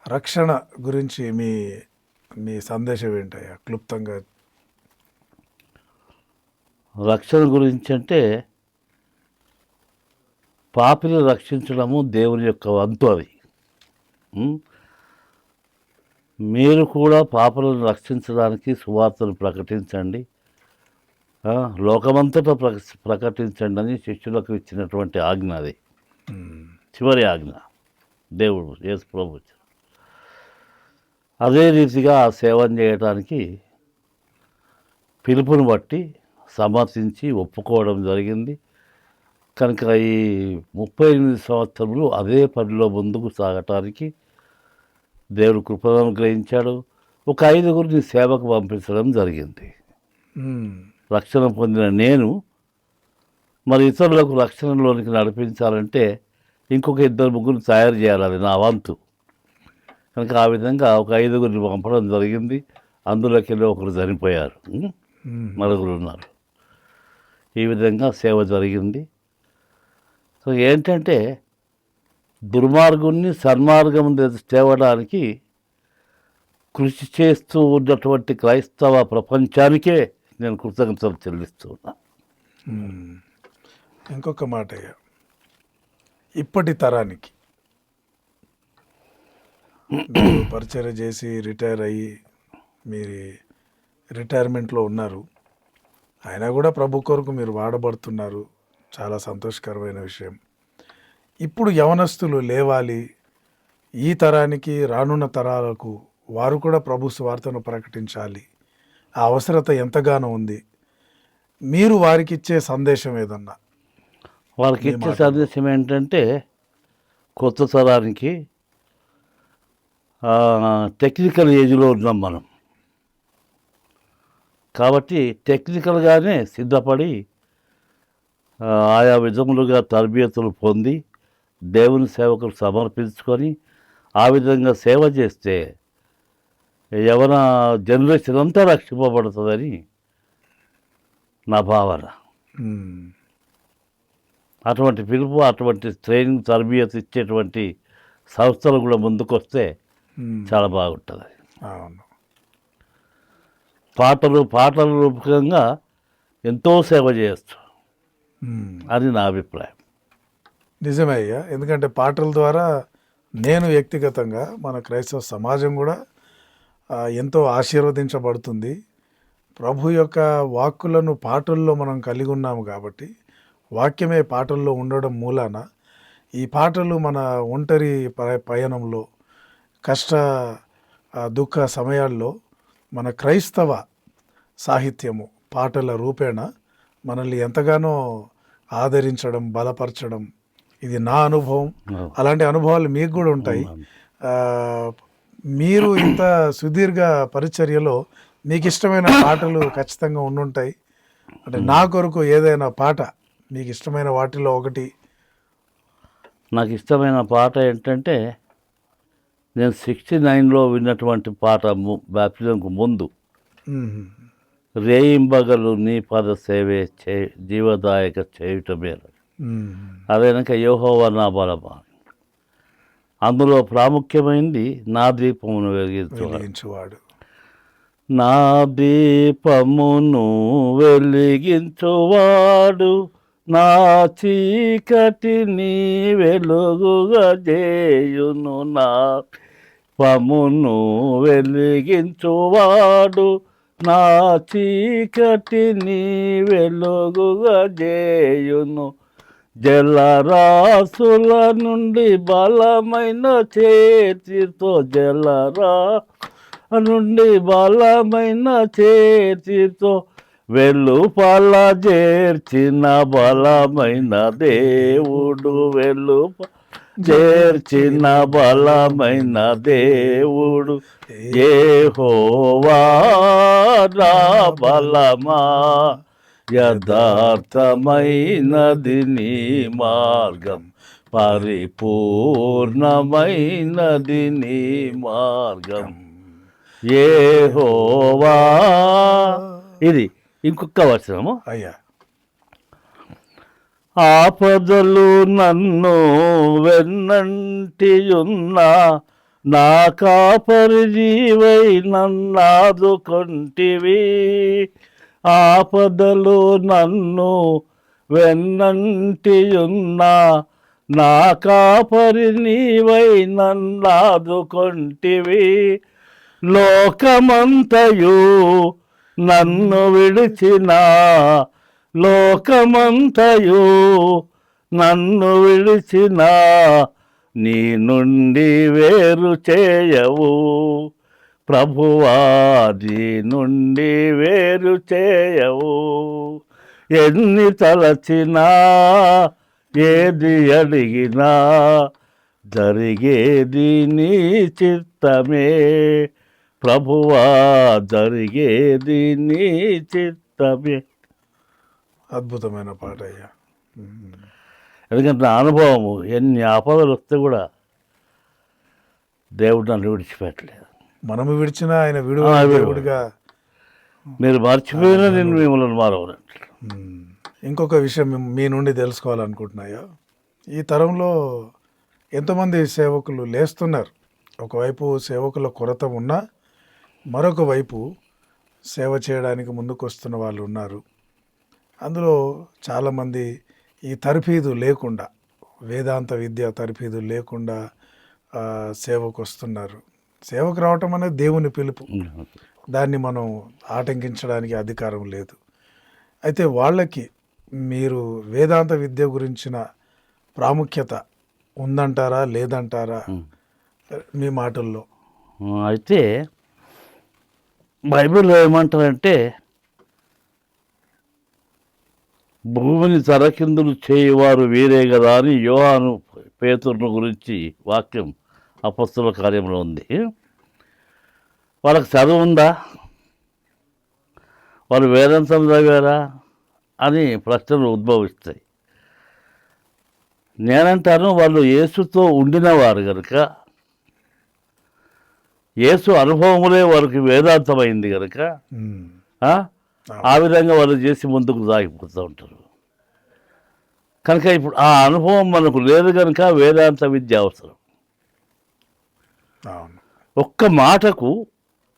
రక్షణ గురించి మీ సందేశం ఏంటయ్యా క్లుప్తంగా? రక్షణ గురించి అంటే, పాపిని రక్షించడము దేవుని యొక్క వంతు. అది మీరు కూడా పాపలను రక్షించడానికి సువార్తను ప్రకటించండి, లోకమంతటా ప్రకటించండి అని శిష్యులకు ఇచ్చినటువంటి ఆజ్ఞ అది. చివరి ఆజ్ఞ దేవుడు యేసు ప్రభు. అదే రీతిగా ఆ సేవను చేయడానికి పిలుపుని బట్టి సమర్థించి ఒప్పుకోవడం జరిగింది. కనుక ఈ 38 సంవత్సరములు అదే పనిలో ముందుకు సాగటానికి దేవుడు కృపను అనుగ్రహించాడు. ఒక 5గురిని సేవకు పంపించడం జరిగింది. రక్షణ పొందిన నేను మరి ఇతరులకు రక్షణలోనికి నడిపించాలంటే ఇంకొక 2-3 తయారు చేయాలి నా వంతు. కనుక ఆ విధంగా ఒక 5గురిని పంపడం జరిగింది. అందులోకి ఒకరు చనిపోయారు, నలుగురు ఉన్నారు. ఈ విధంగా సేవ జరిగింది. సో ఏంటంటే దుర్మార్గుణ్ణి సన్మార్గం తేవడానికి కృషి చేస్తూ ఉన్నటువంటి క్రైస్తవ ప్రపంచానికే నేను కృతజ్ఞతలు చెల్లిస్తూ ఉన్నా. ఇంకొక మాట, ఇప్పటి తరానికి మీరు పరిచర్య చేసి రిటైర్ అయ్యి మీరు రిటైర్మెంట్లో ఉన్నారు, అయినా కూడా ప్రభు కొరకు మీరు వాడబడుతున్నారు. చాలా సంతోషకరమైన విషయం. ఇప్పుడు యవనస్తులు లేవాలి, ఈ తరానికి రానున్న తరాలకు వారు కూడా ప్రభు సువార్తను ప్రకటించాలి, ఆ అవసరత ఎంతగానో ఉంది. మీరు వారికి ఇచ్చే సందేశం ఏదన్నా? వాళ్ళకి ఇచ్చే సందేశం ఏంటంటే కొత్త తరానికి టెక్నికల్ ఏజ్లో ఉన్నాం మనం, కాబట్టి టెక్నికల్గానే సిద్ధపడి ఆయా విధములుగా తరబియతులు పొంది దేవుని సేవకులు సమర్పించుకొని ఆ విధంగా సేవ చేస్తే యవన జనరేషన్ అంతా రక్షింపబడుతుందని నా భావన. అటువంటి పిలుపు, అటువంటి ట్రైనింగ్ తరబియత్ ఇచ్చేటువంటి సంస్థలు కూడా ముందుకొస్తే చాలా బాగుంటుంది. పాటల రూపకంగా ఎంతో సేవ చేయొచ్చు అది నా అభిప్రాయం. నిజమే అయ్యా, ఎందుకంటే పాటల ద్వారా నేను వ్యక్తిగతంగా మన క్రైస్తవ సమాజం కూడా ఎంతో ఆశీర్వదించబడుతుంది. ప్రభు యొక్క వాక్కులను పాటల్లో మనం కలిగి ఉన్నాము కాబట్టి, వాక్యమే పాటల్లో ఉండడం మూలాన ఈ పాటలు మన ఒంటరి పయనంలో, కష్ట దుఃఖ సమయాల్లో మన క్రైస్తవ సాహిత్యము పాటల రూపేణ మనల్ని ఎంతగానో ఆదరించడం, బలపరచడం, ఇది నా అనుభవం. అలాంటి అనుభవాలు మీకు కూడా ఉంటాయి. మీరు ఇంత సుదీర్ఘ పరిచర్యలో మీకు ఇష్టమైన పాటలు ఖచ్చితంగా ఉండుంటాయి. అంటే నా కొరకు ఏదైనా పాట మీకు ఇష్టమైన వాటిలో ఒకటి? నాకు ఇష్టమైన పాట ఏంటంటే నేను 69లో విన్నటువంటి పాట, బ్యాప్టిజంకు ముందు, రేయింబగలు నీ పద సేవే జీవదాయక చేయుట మేలు. అదేనాక యెహోవా నా బలమా. అందులో ప్రాముఖ్యమైనది నా దీపమును వెలిగించువాడు. నా దీపమును వెలిగించువాడు నా చీకటిని వెలుగుగా చేయును. నా దీపమును వెలిగించువాడు నా చీకటిని వెలుగుగా చేయును. జలరాసుల నుండి బలమైన చేతితో, నుండి బలమైన చేతితో వెలుపల చేర్చిన బలమైన దేవుడు, చేర్చిన బలమైన దేవుడు యెహోవా నా బలమా. యథార్థమైనది నీ మార్గం, పరిపూర్ణమైనది నీ మార్గం యెహోవా. ఇది ఇంకొక వచనము. అయ్యా, ఆపదలు నన్ను వెన్నంటియున్నా నా కాపరి జీవై నన్నాదుకొంటివి. ఆపదలు నన్ను వెన్నంటియున్నా నా కాపరి నీవై నన్నాదుకొంటివి. లోకమంతయు నన్ను విడిచిన, లోకమంతయు నన్ను విడిచిన, నీ నుండి వేరు చేయవు ప్రభువా, నీ నుండి వేరు చేయవు. ఎన్ని తలచినా ఏది అడిగినా జరిగేది నీ చిత్తమే ప్రభువా, జరిగేది నీ చిత్తమే. అద్భుతమైన పాట అయ్యా. ఎందుకంటే నా అనుభవము, ఎన్ని ఆపదలు వస్తే కూడా దేవుడు నన్ను విడిచిపెట్టలేదు. మనము విడిచిన ఆయన దేవుడిగా. మీరు మర్చిపోయినా నేను మిమ్మల్ని మారవనంట. ఇంకొక విషయం మీ నుండి తెలుసుకోవాలనుకుంటున్నాయా? ఈ తరంలో ఎంతోమంది సేవకులు లేస్తున్నారు. ఒకవైపు సేవకుల కొరత ఉన్నా మరొక వైపు సేవ చేయడానికి ముందుకు వస్తున్న వాళ్ళు ఉన్నారు. అందులో చాలామంది ఈ తర్ఫీదు లేకుండా, వేదాంత విద్య తర్ఫీదు లేకుండా సేవకు వస్తున్నారు. సేవకు రావటం అనేది దేవుని పిలుపు, దాన్ని మనం ఆటంకించడానికి అధికారం లేదు. అయితే వాళ్ళకి మీరు వేదాంత విద్య గురించిన ప్రాముఖ్యత ఉందంటారా లేదంటారా మీ మాటల్లో? అయితే బైబిల్లో ఏమంటారంటే, భూమిని తలకిందులు చేయవారు వీరే కదా అని యోహాను పేతురును గురించి వాక్యం అపొస్తలుల కార్యంలో ఉంది. వాళ్ళకి చదువు ఉందా, వాళ్ళు వేదాంతం చదివారా అని ప్రశ్నలు ఉద్భవిస్తాయి. నేనంటాను, వాళ్ళు యేసుతో ఉండినవారు కనుక, యేసు అనుభవములే వారికి వేదాంతమైంది కనుక ఆ విధంగా వాళ్ళు చేసి ముందుకు సాగిపోతూ ఉంటారు. కనుక ఇప్పుడు ఆ అనుభవం మనకు లేదు కనుక వేదాంత విద్య అవసరం. ఒక్క మాటకు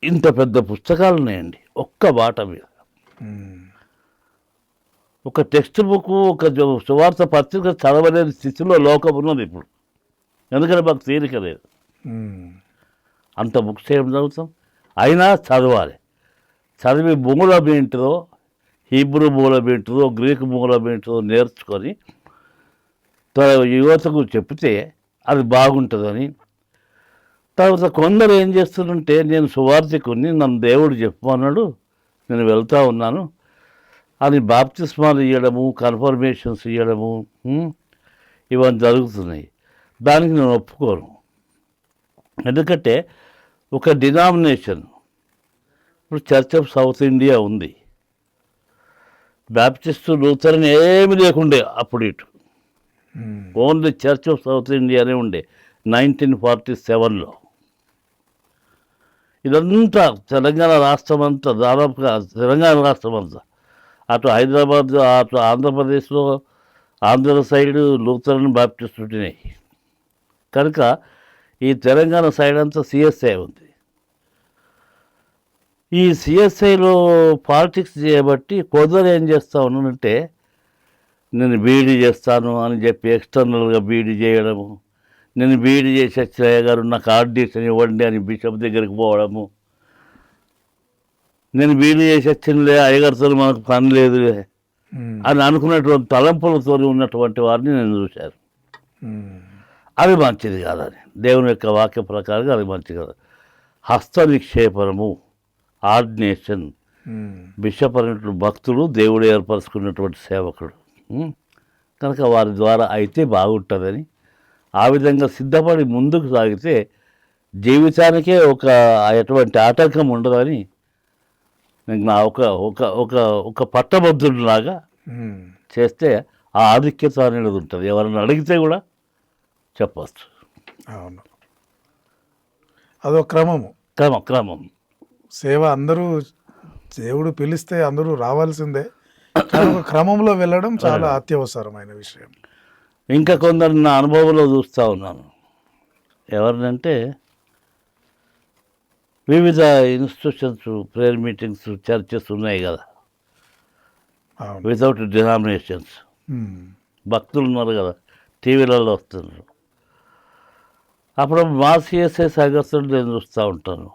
ఇంత పెద్ద పుస్తకాలు ఉన్నాయండి. ఒక్క మాట మీద ఒక టెక్స్ట్ బుక్, ఒక సువార్త పత్రిక చదవలేని స్థితిలో లోకం ఉన్నది ఇప్పుడు. ఎందుకంటే మాకు తీరిక లేదు. అంత బుక్స్ ఏం చదువుతాం? అయినా చదవాలి. చదివి మూలం ఏంటిదో, హీబ్రూ మూలం ఏంటిదో, గ్రీకు మూలం ఏంటిదో నేర్చుకొని యువతకు చెప్తే అది బాగుంటుందని. తర్వాత కొందరు ఏం చేస్తుంటే, నేను సువార్థికుని, నన్ను దేవుడు చెప్పమన్నాడు, నేను వెళ్తూ ఉన్నాను అని బాప్తిస్మాలు ఇవ్వడము, కన్ఫర్మేషన్స్ ఇవ్వడము, ఇవన్నీ జరుగుతున్నాయి. దానికి నేను ఒప్పుకోను. ఎందుకంటే ఒక డినామినేషన్, ఇప్పుడు చర్చ్ ఆఫ్ సౌత్ ఇండియా ఉంది, బ్యాప్టిస్టు లూథరన్ ఏమి లేకుండే అప్పుడు ఇటు, ఓన్లీ చర్చ్ ఆఫ్ సౌత్ ఇండియానే ఉండే 1947లో. ఇదంతా తెలంగాణ రాష్ట్రం అంతా, దాదాపుగా తెలంగాణ రాష్ట్రం అంతా, అటు హైదరాబాద్, అటు ఆంధ్రప్రదేశ్లో ఆంధ్ర సైడు లూథరన్ బాప్టిస్ట్ ఉంటున్నాయి. కనుక ఈ తెలంగాణ సైడ్ అంతా సిఎస్ఐ ఉంది. ఈ సిఎస్ఐలో పాలిటిక్స్ చేయబట్టి కొందరు ఏం చేస్తూ ఉన్నానంటే, నేను బీఈడీ చేస్తాను అని చెప్పి ఎక్స్టర్నల్గా బీఈడీ చేయడము, నేను బీఈడీ చేసి అయ్య గారు నాకు ఆర్డినేషన్ ఇవ్వండి అని బిషప్ దగ్గరికి పోవడము, నేను బీఈడీ చేసి వచ్చినలే అయ్యగారితో మనకు పని లేదు అని అనుకున్నటువంటి తలంపులతో ఉన్నటువంటి వారిని నేను చూశాను. అది మంచిది కాదని, దేవుని యొక్క వాక్య ప్రకారంగా అది మంచిది కాదు. హస్త నిక్షేపణము, ఆర్డినేషన్, బిషప్ అనేటువంటి భక్తుడు దేవుడు ఏర్పరచుకున్నటువంటి సేవకుడు. కనుక వారి ద్వారా అయితే బాగుంటుందని, ఆ విధంగా సిద్ధపడి ముందుకు సాగితే జీవితానికే ఎటువంటి ఆటంకం ఉండదని నేను నా ఒక పట్టభద్రుడిలాగా చేస్తే ఆ ఆధిక్యత అనేది ఉంటుంది. ఎవరైనా అడిగితే కూడా చెప్పచ్చు. అవును, అదొక క్రమం. సేవ అందరూ దేవుడు పిలిస్తే అందరూ రావాల్సిందే, కానీ ఒక క్రమంలో వెళ్ళడం చాలా అత్యవసరమైన విషయం. ఇంకా కొందరు నా అనుభవంలో చూస్తూ ఉన్నాను. ఎవరినంటే వివిధ ఇన్స్టిట్యూషన్స్, ప్రేయర్ మీటింగ్స్, చర్చెస్ ఉన్నాయి కదా, వితౌట్ డినామినేషన్స్. భక్తులు ఉన్నారు కదా, టీవీలలో వస్తున్నారు. అప్పుడు మా సిఎస్ఐ సగస్తులు నేను చూస్తూ ఉంటాను.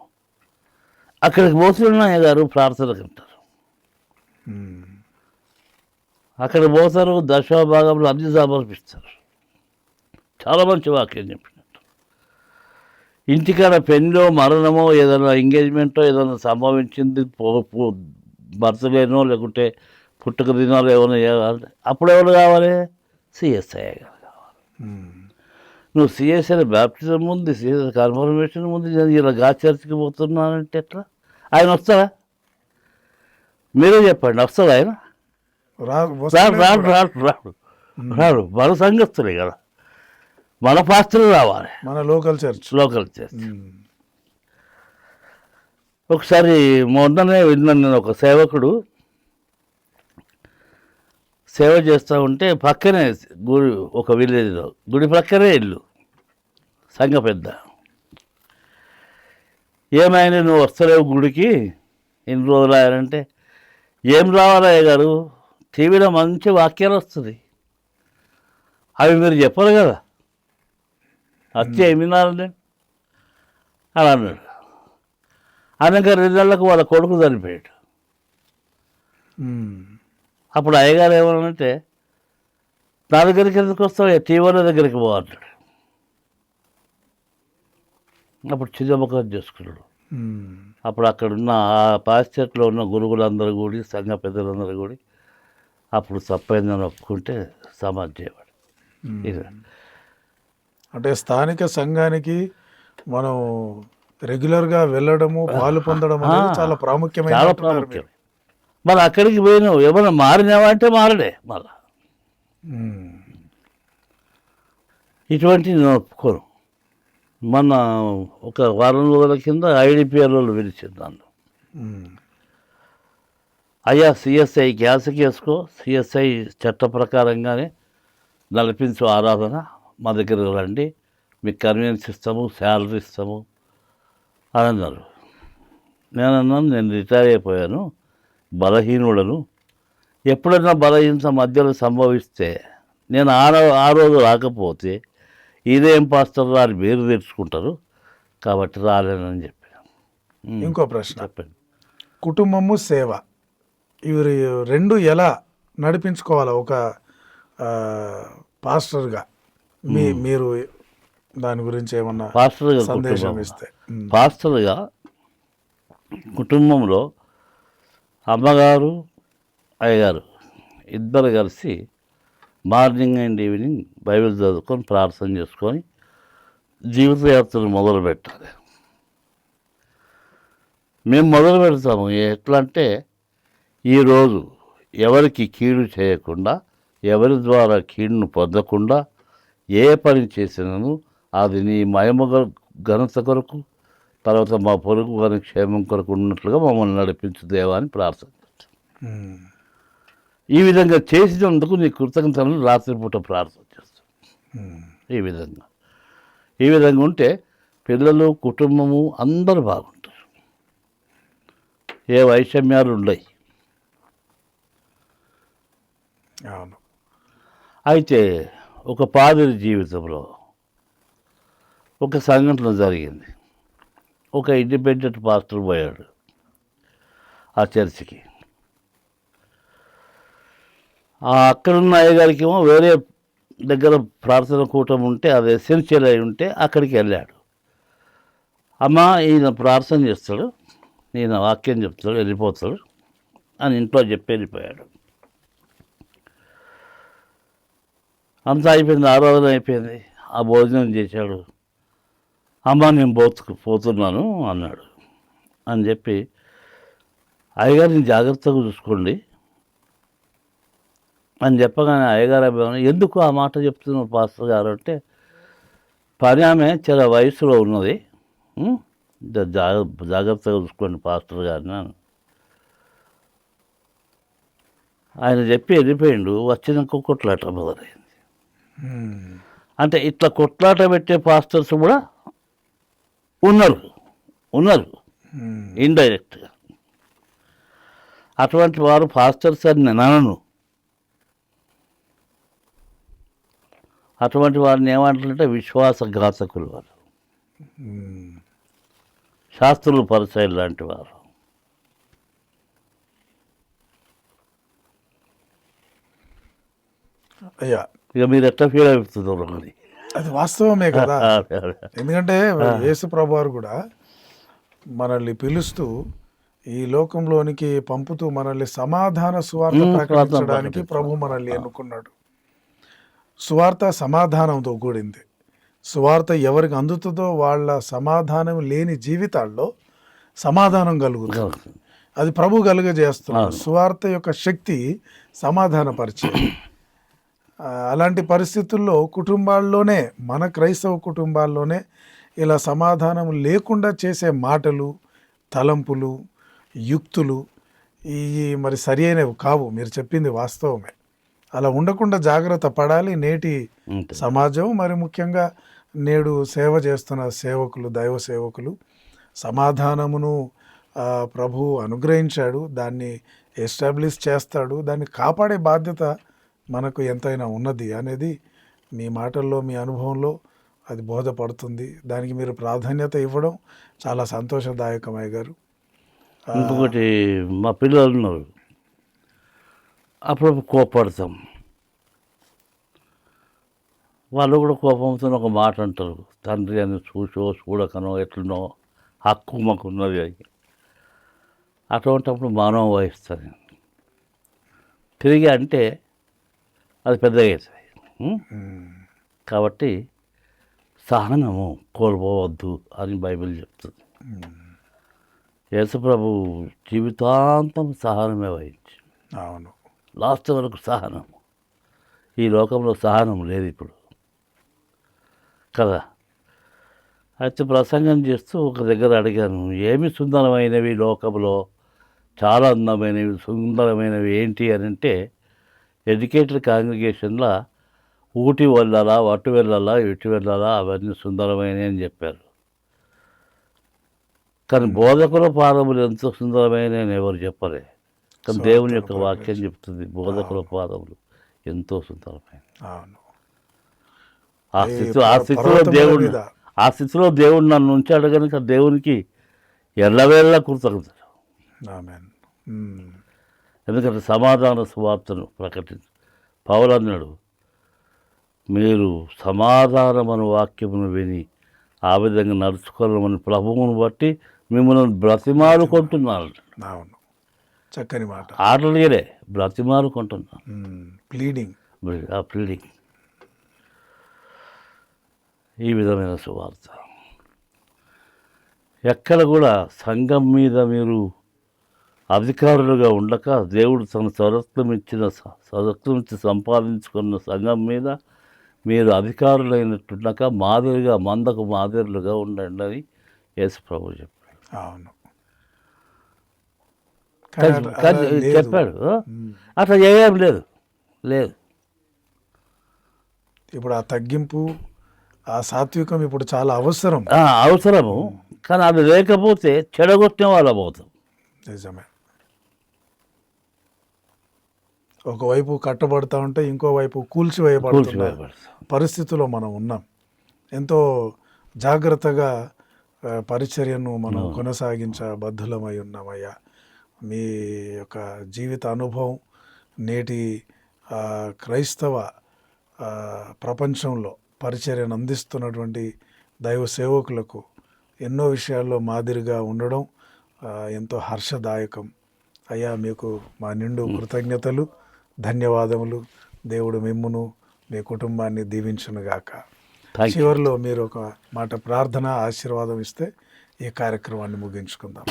అక్కడికి పోతున్నాయ్య గారు ప్రార్థనకు అంటారు. అక్కడ పోతారు, దశభాగంలో అన్ని సమర్పిస్తారు. చాలా మంచి వాక్యం చెప్పినట్టు. ఇంటికాడ పెళ్ళో మరణమో ఏదైనా ఎంగేజ్మెంటో ఏదైనా సంభవించింది, బర్త్డేనో లేకుంటే పుట్టుక దినాలు ఏమైనా చేయాలి, అప్పుడు ఎవరు కావాలి? సిఎస్ఐ గారు కావాలి. నువ్వు సిఎస్ఐ బ్యాప్టిజం ఉంది, సిఎస్ఐ కన్ఫర్మేషన్ ఉంది, నేను ఇలా గా చర్చికి పోతున్నానంటే ఎట్లా? ఆయన వస్తారా? మీరే చెప్పండి, వస్తాడు ఆయన? రాడు. మన సంఘస్థులే కదా, మన పాస్టర్లు రావాలి, మన లోకల్ చర్చ్. ఒకసారి మొన్ననే విన్నాను నేను, ఒక సేవకుడు సేవ చేస్తూ ఉంటే పక్కనే గుడి, ఒక విలేజ్లో గుడి పక్కనే ఇల్లు, సంఘ పెద్ద. ఏమైనా నువ్వు వస్తలేవు గుడికి ఎన్ని రోజులు ఆయనంటే, ఏం రావాలయ్య గారు, టీవీలో మంచి వాక్యాలు వస్తుంది, అవి మీరు చెప్పరు కదా, వచ్చి ఏమి విన్నారండి అని అన్నాడు. అనక 2 నెలలకు వాళ్ళ కొడుకు చనిపోయాడు. అప్పుడు అయ్యగారు ఏమన్నానంటే, నా దగ్గరికి ఎందుకు వస్తావు, టీవీల దగ్గరికి పోవన్నాడు. అప్పుడు చిన్నముఖం చేసుకున్నాడు. అప్పుడు అక్కడున్న ఆ పాశ్చాత్యలో ఉన్న గురువులందరూ కూడి, సంఘ పెద్దలందరూ కూడి అప్పుడు తప్పైందని ఒప్పుకుంటే సమాధి చేయబడి. అంటే స్థానిక సంఘానికి మనం రెగ్యులర్గా వెళ్ళడము, పాలు పొందడం అనేది చాలా ప్రాముఖ్యమైన. చాలా ప్రాముఖ్యం. మరి అక్కడికి పోయినావు, ఏమైనా మారినావా అంటే మారడే మళ్ళా. ఇటువంటివి నేను ఒప్పుకోను. మొన్న ఒక వారం రోజుల కింద ఐడిపిఆర్ వాళ్ళు పిలిచింది నన్ను. అయ్యా సిఎస్ఐ గ్యాస్కి వేసుకో, సిఎస్ఐ చట్ట ప్రకారంగానే నడిపించు ఆరాధన, మా దగ్గర రండి, మీకు కన్వీనియన్స్ ఇస్తాము, శాలరీ ఇస్తాము అని అన్నారు. నేనన్నాను, నేను రిటైర్ అయిపోయాను, బలహీనుడను, ఎప్పుడైనా బలహీనత మధ్యలో సంభవిస్తే నేను ఆ రోజు రాకపోతే ఇదేం పాస్టర్ అని మీరు తెచ్చుకుంటారు, కాబట్టి రాలేనని చెప్పాను. ఇంకో ప్రశ్న చెప్పండి. కుటుంబము, సేవ, ఇవి రెండు ఎలా నడిపించుకోవాలా ఒక పాస్టర్గా? మీరు దాని గురించి ఏమన్నా సందేశం ఇస్తే. పాస్టర్గా కుటుంబంలో అమ్మగారు, అయ్యగారు ఇద్దరు కలిసి మార్నింగ్ అండ్ ఈవినింగ్ బైబిల్ చదువుకొని ప్రార్థన చేసుకొని జీవితయాత్రను మొదలు పెట్టాలి. మేము మొదలు పెడతాము ఎట్లా అంటే, ఈరోజు ఎవరికి కీడు చేయకుండా, ఎవరి ద్వారా కీడును పొందకుండా ఏ పని చేసినను అది నీ మహిమ ఘనత కొరకు, తర్వాత మా పొరుగు వారి క్షేమం కొరకు ఉన్నట్లుగా మమ్మల్ని నడిపించు దేవా అని ప్రార్థన చేస్తాం. ఈ విధంగా చేసినందుకు నీ కృతజ్ఞతలను రాత్రిపూట ప్రార్థన చేస్తాం. ఈ విధంగా ఉంటే పిల్లలు, కుటుంబము అందరూ బాగుంటారు, ఏ వైషమ్యాలు ఉండవు. అయితే ఒక పాదిరి జీవితంలో ఒక సంఘటన జరిగింది. ఒక ఇండిపెండెంట్ పాస్టర్ పోయాడు ఆ చర్చికి. అక్కడున్న అయ్యగారికి ఏమో వేరే దగ్గర ప్రార్థన కూటం ఉంటే, అది ఎసెన్షియల్ అయి ఉంటే అక్కడికి వెళ్ళాడు. అమ్మ, ఈయన ప్రార్థన చేస్తాడు, ఈయన వాక్యం చెప్తాడు, వెళ్ళిపోతాడు అని ఇంట్లో చెప్పి వెళ్ళిపోయాడు. అంతా అయిపోయింది, ఆరాధన అయిపోయింది, ఆ భోజనం చేశాడు. అమ్మ, నేను పోతున్నాను అన్నాడు. అని చెప్పి, అయ్యగారిని జాగ్రత్తగా చూసుకోండి అని చెప్పగానే అయ్యగారు అభిమానం, ఎందుకు ఆ మాట చెప్తున్నావు పాస్టర్ గారు అంటే, పని ఆమె చాలా వయసులో ఉన్నది, జాగ్రత్తగా చూసుకోండి పాస్టర్ గారిని అని ఆయన చెప్పి వెళ్ళిపోయిండు. వచ్చినాక కొట్లాట మొదలైంది. అంటే ఇట్లా కొట్లాట పెట్టే పాస్టర్స్ కూడా ఉన్నారు ఇండైరెక్ట్గా. అటువంటి వారు పాస్టర్స్ అని నేను అనను. అటువంటి వారిని ఏమంటారంటే విశ్వాసఘాతకులు. వారు శాస్త్రులు పరిచయం లాంటి వారు. అయ్యా ఇక మీరు ఎట్లా ఫీల్ అవుతున్నారు మరి? అది వాస్తవమే కదా. ఎందుకంటే యేసు ప్రభువారు కూడా మనల్ని పిలుస్తూ ఈ లోకంలోనికి పంపుతూ మనల్ని సమాధాన సువార్త ప్రకటించడానికి ప్రభు మనల్ని ఎన్నుకున్నాడు. సువార్త సమాధానంతో కూడింది. సువార్త ఎవరికి అందుతుందో వాళ్ళ సమాధానం లేని జీవితాల్లో సమాధానం కలుగుతుంది. అది ప్రభు కలుగజేస్తున్నాడు. సువార్త యొక్క శక్తి సమాధానపరిచేది. అలాంటి పరిస్థితుల్లో కుటుంబాల్లోనే, మన క్రైస్తవ కుటుంబాల్లోనే ఇలా సమాధానం లేకుండా చేసే మాటలు, తలంపులు, యుక్తులు ఈ మరి సరి అయినవి కావు. మీరు చెప్పింది వాస్తవమే. అలా ఉండకుండా జాగ్రత్త పడాలి నేటి సమాజం. మరి ముఖ్యంగా నేడు సేవ చేస్తున్న సేవకులు, దైవ సేవకులు. సమాధానమును ప్రభు అనుగ్రహించాడు, దాన్ని ఎస్టాబ్లిష్ చేస్తాడు, దాన్ని కాపాడే బాధ్యత మనకు ఎంతైనా ఉన్నది అనేది మీ మాటల్లో, మీ అనుభవంలో అది బోధపడుతుంది. దానికి మీరు ప్రాధాన్యత ఇవ్వడం చాలా సంతోషదాయకమయ్య గారు. ఇంకొకటి, మా పిల్లలు ఉన్నారు, అప్పుడప్పుడు కోపడతాం. వాళ్ళు కూడా కోపంతో ఒక మాట అంటారు, తండ్రి అని చూడకనో ఎట్లనో హక్కు మాకు ఉన్నది అని. అటువంటిప్పుడు మౌనం వహిస్తాను. తిరిగి అంటే అది పెద్దగా అవుతుంది. కాబట్టి సహనము కోల్పోవద్దు అని బైబిల్ చెప్తుంది. యేసుప్రభు జీవితాంతం సహనమే వహించి, అవును, లాస్ట్ వరకు సహనము. ఈ లోకంలో సహనం లేదు ఇప్పుడు కదా. అయితే ప్రసంగం చేస్తూ ఒక దగ్గర అడిగాను, ఏమి సుందరమైనవి లోకంలో, చాలా అందమైనవి సుందరమైనవి ఏంటి అని అంటే, ఎడ్యుకేటెడ్ కాంగ్రిగేషన్లో ఊటి వెళ్ళాలా, అటు వెళ్ళాలా, ఇటు వెళ్ళాలా, అవన్నీ సుందరమైనవి అని చెప్పారు. కానీ బోధకుల పాదములు ఎంతో సుందరమైన ఎవరు చెప్పలే. కానీ దేవుని యొక్క వాక్యం చెప్తుంది, బోధకుల పాదములు ఎంతో సుందరమైన. ఆ స్థితిలో దేవుడు నన్ను ఉంచాడు కనుక దేవునికి ఎల్లవేళ కృతజ్ఞత. ఎందుకంటే సమాధాన సువార్తను ప్రకటించు. పౌలు అన్నాడు, మీరు సమాధానమను వాక్యమును విని ఆ విధంగా నడుచుకోవాలని ప్రభువును బట్టి మిమ్మల్ని బ్రతిమాలుకుంటున్నారు. అవును, చక్కని మాట. ఆటలుగానే బ్రతిమాలుకుంటున్నాను. ప్లీడింగ్. ఈ విధమైన సువార్త ఎక్కడ కూడా సంఘం మీద మీరు అధికారులుగా ఉండక, దేవుడు తన స్వరత్వం ఇచ్చి సంపాదించుకున్న సంఘం మీద మీరు అధికారులైనట్టుండక మాదిరిగా, మందకు మాదిరులుగా ఉండండి అని యేసు ప్రభు చెప్పాడు. అవును, చెప్పాడు. అట్లా ఏం లేదు. ఇప్పుడు ఆ తగ్గింపు, ఆ సాత్వికం ఇప్పుడు చాలా అవసరము. కానీ అది లేకపోతే చెడగొట్టిన వాళ్ళం అవుతాం. నిజమే. ఒకవైపు కట్టబడతా ఉంటే ఇంకోవైపు కూల్చివేయబడుతున్న పరిస్థితిలో మనం ఉన్నాం. ఎంతో జాగ్రత్తగా పరిచర్యను మనం కొనసాగించబద్ధులమై ఉన్నామయ్యా. మీ యొక్క జీవిత అనుభవం నేటి క్రైస్తవ ప్రపంచంలో పరిచర్యను అందిస్తున్నటువంటి దైవ సేవకులకు ఎన్నో విషయాల్లో మాదిరిగా ఉండడం ఎంతో హర్షదాయకం. అయ్యా, మీకు మా నిండు కృతజ్ఞతలు, ధన్యవాదములు. దేవుడు మిమ్మును, మీ కుటుంబాన్ని దీవించునుగాక. చివరిలో మీరు ఒక మాట ప్రార్థన, ఆశీర్వాదం ఇస్తే ఈ కార్యక్రమాన్ని ముగించుకుందాం.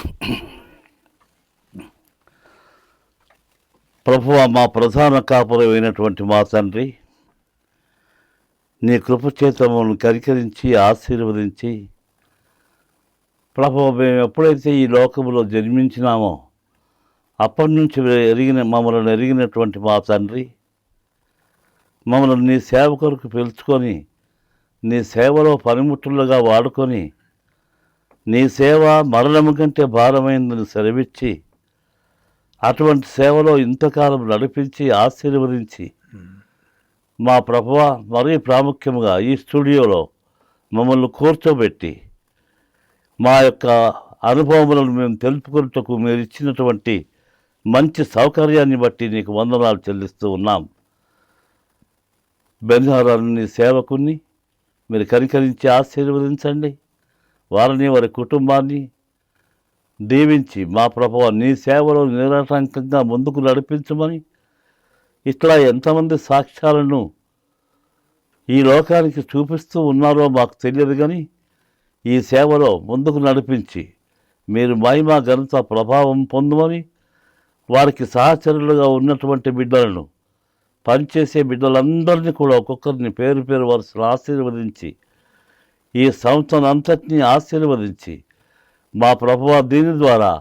ప్రభువా, మా ప్రధాన కాపురమైనటువంటి మా తండ్రి, నీ కృపచేతమును కరికరించి ఆశీర్వదించి, ప్రభువా, మేము ఎప్పుడైతే ఈ లోకంలో జన్మించినామో అప్పటి నుంచి మమ్మల్ని ఎరిగినటువంటి మా తండ్రి, మమ్మల్ని నీ సేవ కొరకు పిలుచుకొని, నీ సేవలో పనిముట్టులుగా వాడుకొని, నీ సేవ మరణము కంటే భారమైందని సెలవిచ్చి, అటువంటి సేవలో ఇంతకాలం నడిపించి ఆశీర్వదించి, మా ప్రభువా, మరీ ప్రాముఖ్యంగా ఈ స్టూడియోలో మమ్మల్ని కూర్చోబెట్టి మా యొక్క అనుభవములను మేము తెలుపుకొనుటకు మీరు ఇచ్చినటువంటి మంచి సౌకర్యాన్ని బట్టి నీకు వందనాలు చెల్లిస్తూ ఉన్నాం. బెంజారాన్ని సేవకుని మీరు కనికరించి ఆశీర్వదించండి. వారిని వారి కుటుంబాన్ని దీవించి మా ప్రభువా నీ సేవలో నిరాటంకంగా ముందుకు నడిపించమని, ఇట్లా ఎంతమంది సాక్ష్యాలను ఈ లోకానికి చూపిస్తూ ఉన్నారో మాకు తెలియదు, కానీ ఈ సేవలో ముందుకు నడిపించి మీరు మహిమ ఘనత ప్రభావం పొందమని, వారికి సహచరులుగా ఉన్నటువంటి బిడ్డలను, పనిచేసే బిడ్డలందరినీ కూడా ఒక్కొక్కరిని పేరు పేరు వరుసలు ఆశీర్వదించి ఈ సంవత్సరం అంతటినీ ఆశీర్వదించి మా ప్రభువా దీని ద్వారా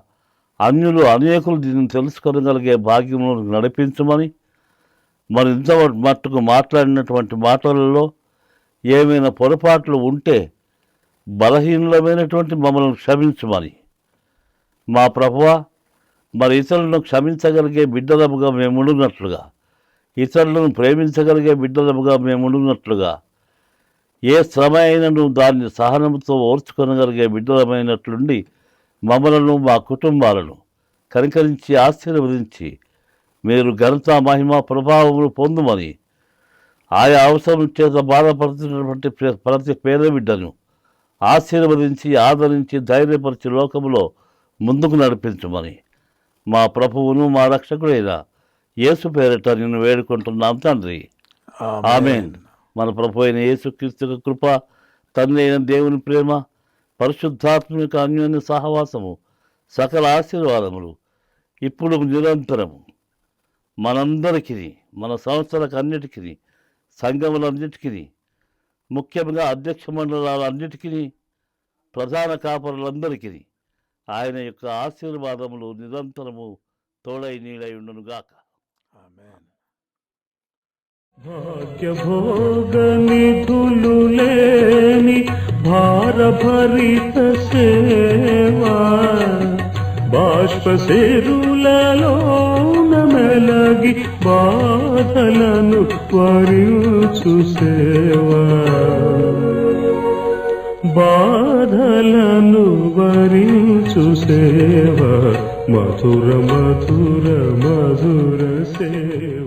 అన్యులు అనేకులు దీన్ని తెలుసుకోగలిగే భాగ్యములను నడిపించమని, మరి ఇంత మట్టుకు మాట్లాడినటువంటి మాటలలో ఏమైనా పొరపాట్లు ఉంటే బలహీనమైనటువంటి మమ్మల్ని క్షమించమని, మా ప్రభువా మరి ఇతరులను క్షమించగలిగే బిడ్డలముగా మేముండున్నట్లుగా, ఇతరులను ప్రేమించగలిగే బిడ్డలముగా మేముండున్నట్లుగా, ఏ శ్రమ అయినను దాన్ని సహనంతో ఓర్చుకొనగలిగే బిడ్డలమైనట్లుండి మమ్మలను మా కుటుంబాలను కనికరించి ఆశీర్వదించి మీరు ఘనత మహిమ ప్రభావములు పొందుమని, ఆయా అవసరం చేత బాధపడుతున్నటువంటి ప్రతి పేద బిడ్డను ఆశీర్వదించి ఆదరించి ధైర్యపరిచి లోకములో ముందుకు నడిపించమని మా ప్రభువును మా రక్షకుడైన యేసు పేరిట నిన్ను వేడుకుంటున్నాం తండ్రి. ఆమేన్. మన ప్రభు అయిన యేసుక్రీస్తు కృప, తండ్రి అయిన దేవుని ప్రేమ, పరిశుద్ధాత్మ యొక్క అన్యోన్య సహవాసము, సకల ఆశీర్వాదములు ఇప్పుడు నిరంతరము మనందరికీ, మన సంస్థలకు అన్నిటికీ, సంఘములన్నిటికీ, ముఖ్యంగా అధ్యక్ష మండలాలన్నిటికీ, ప్రధాన కాపరులందరికీ ఆయన యొక్క ఆశీర్వాదములు నిరంతరము తోడై నీడై ఉండునుగాక. ఆమేన్. భాగ్యభోగ నిధులు లేని భారభరిత సేవా, బాష్పశిరులలోన మెలగి బాధలను వరించు సేవా, బాధలను వరించు సేవ, మధుర మధుర మధుర సేవ.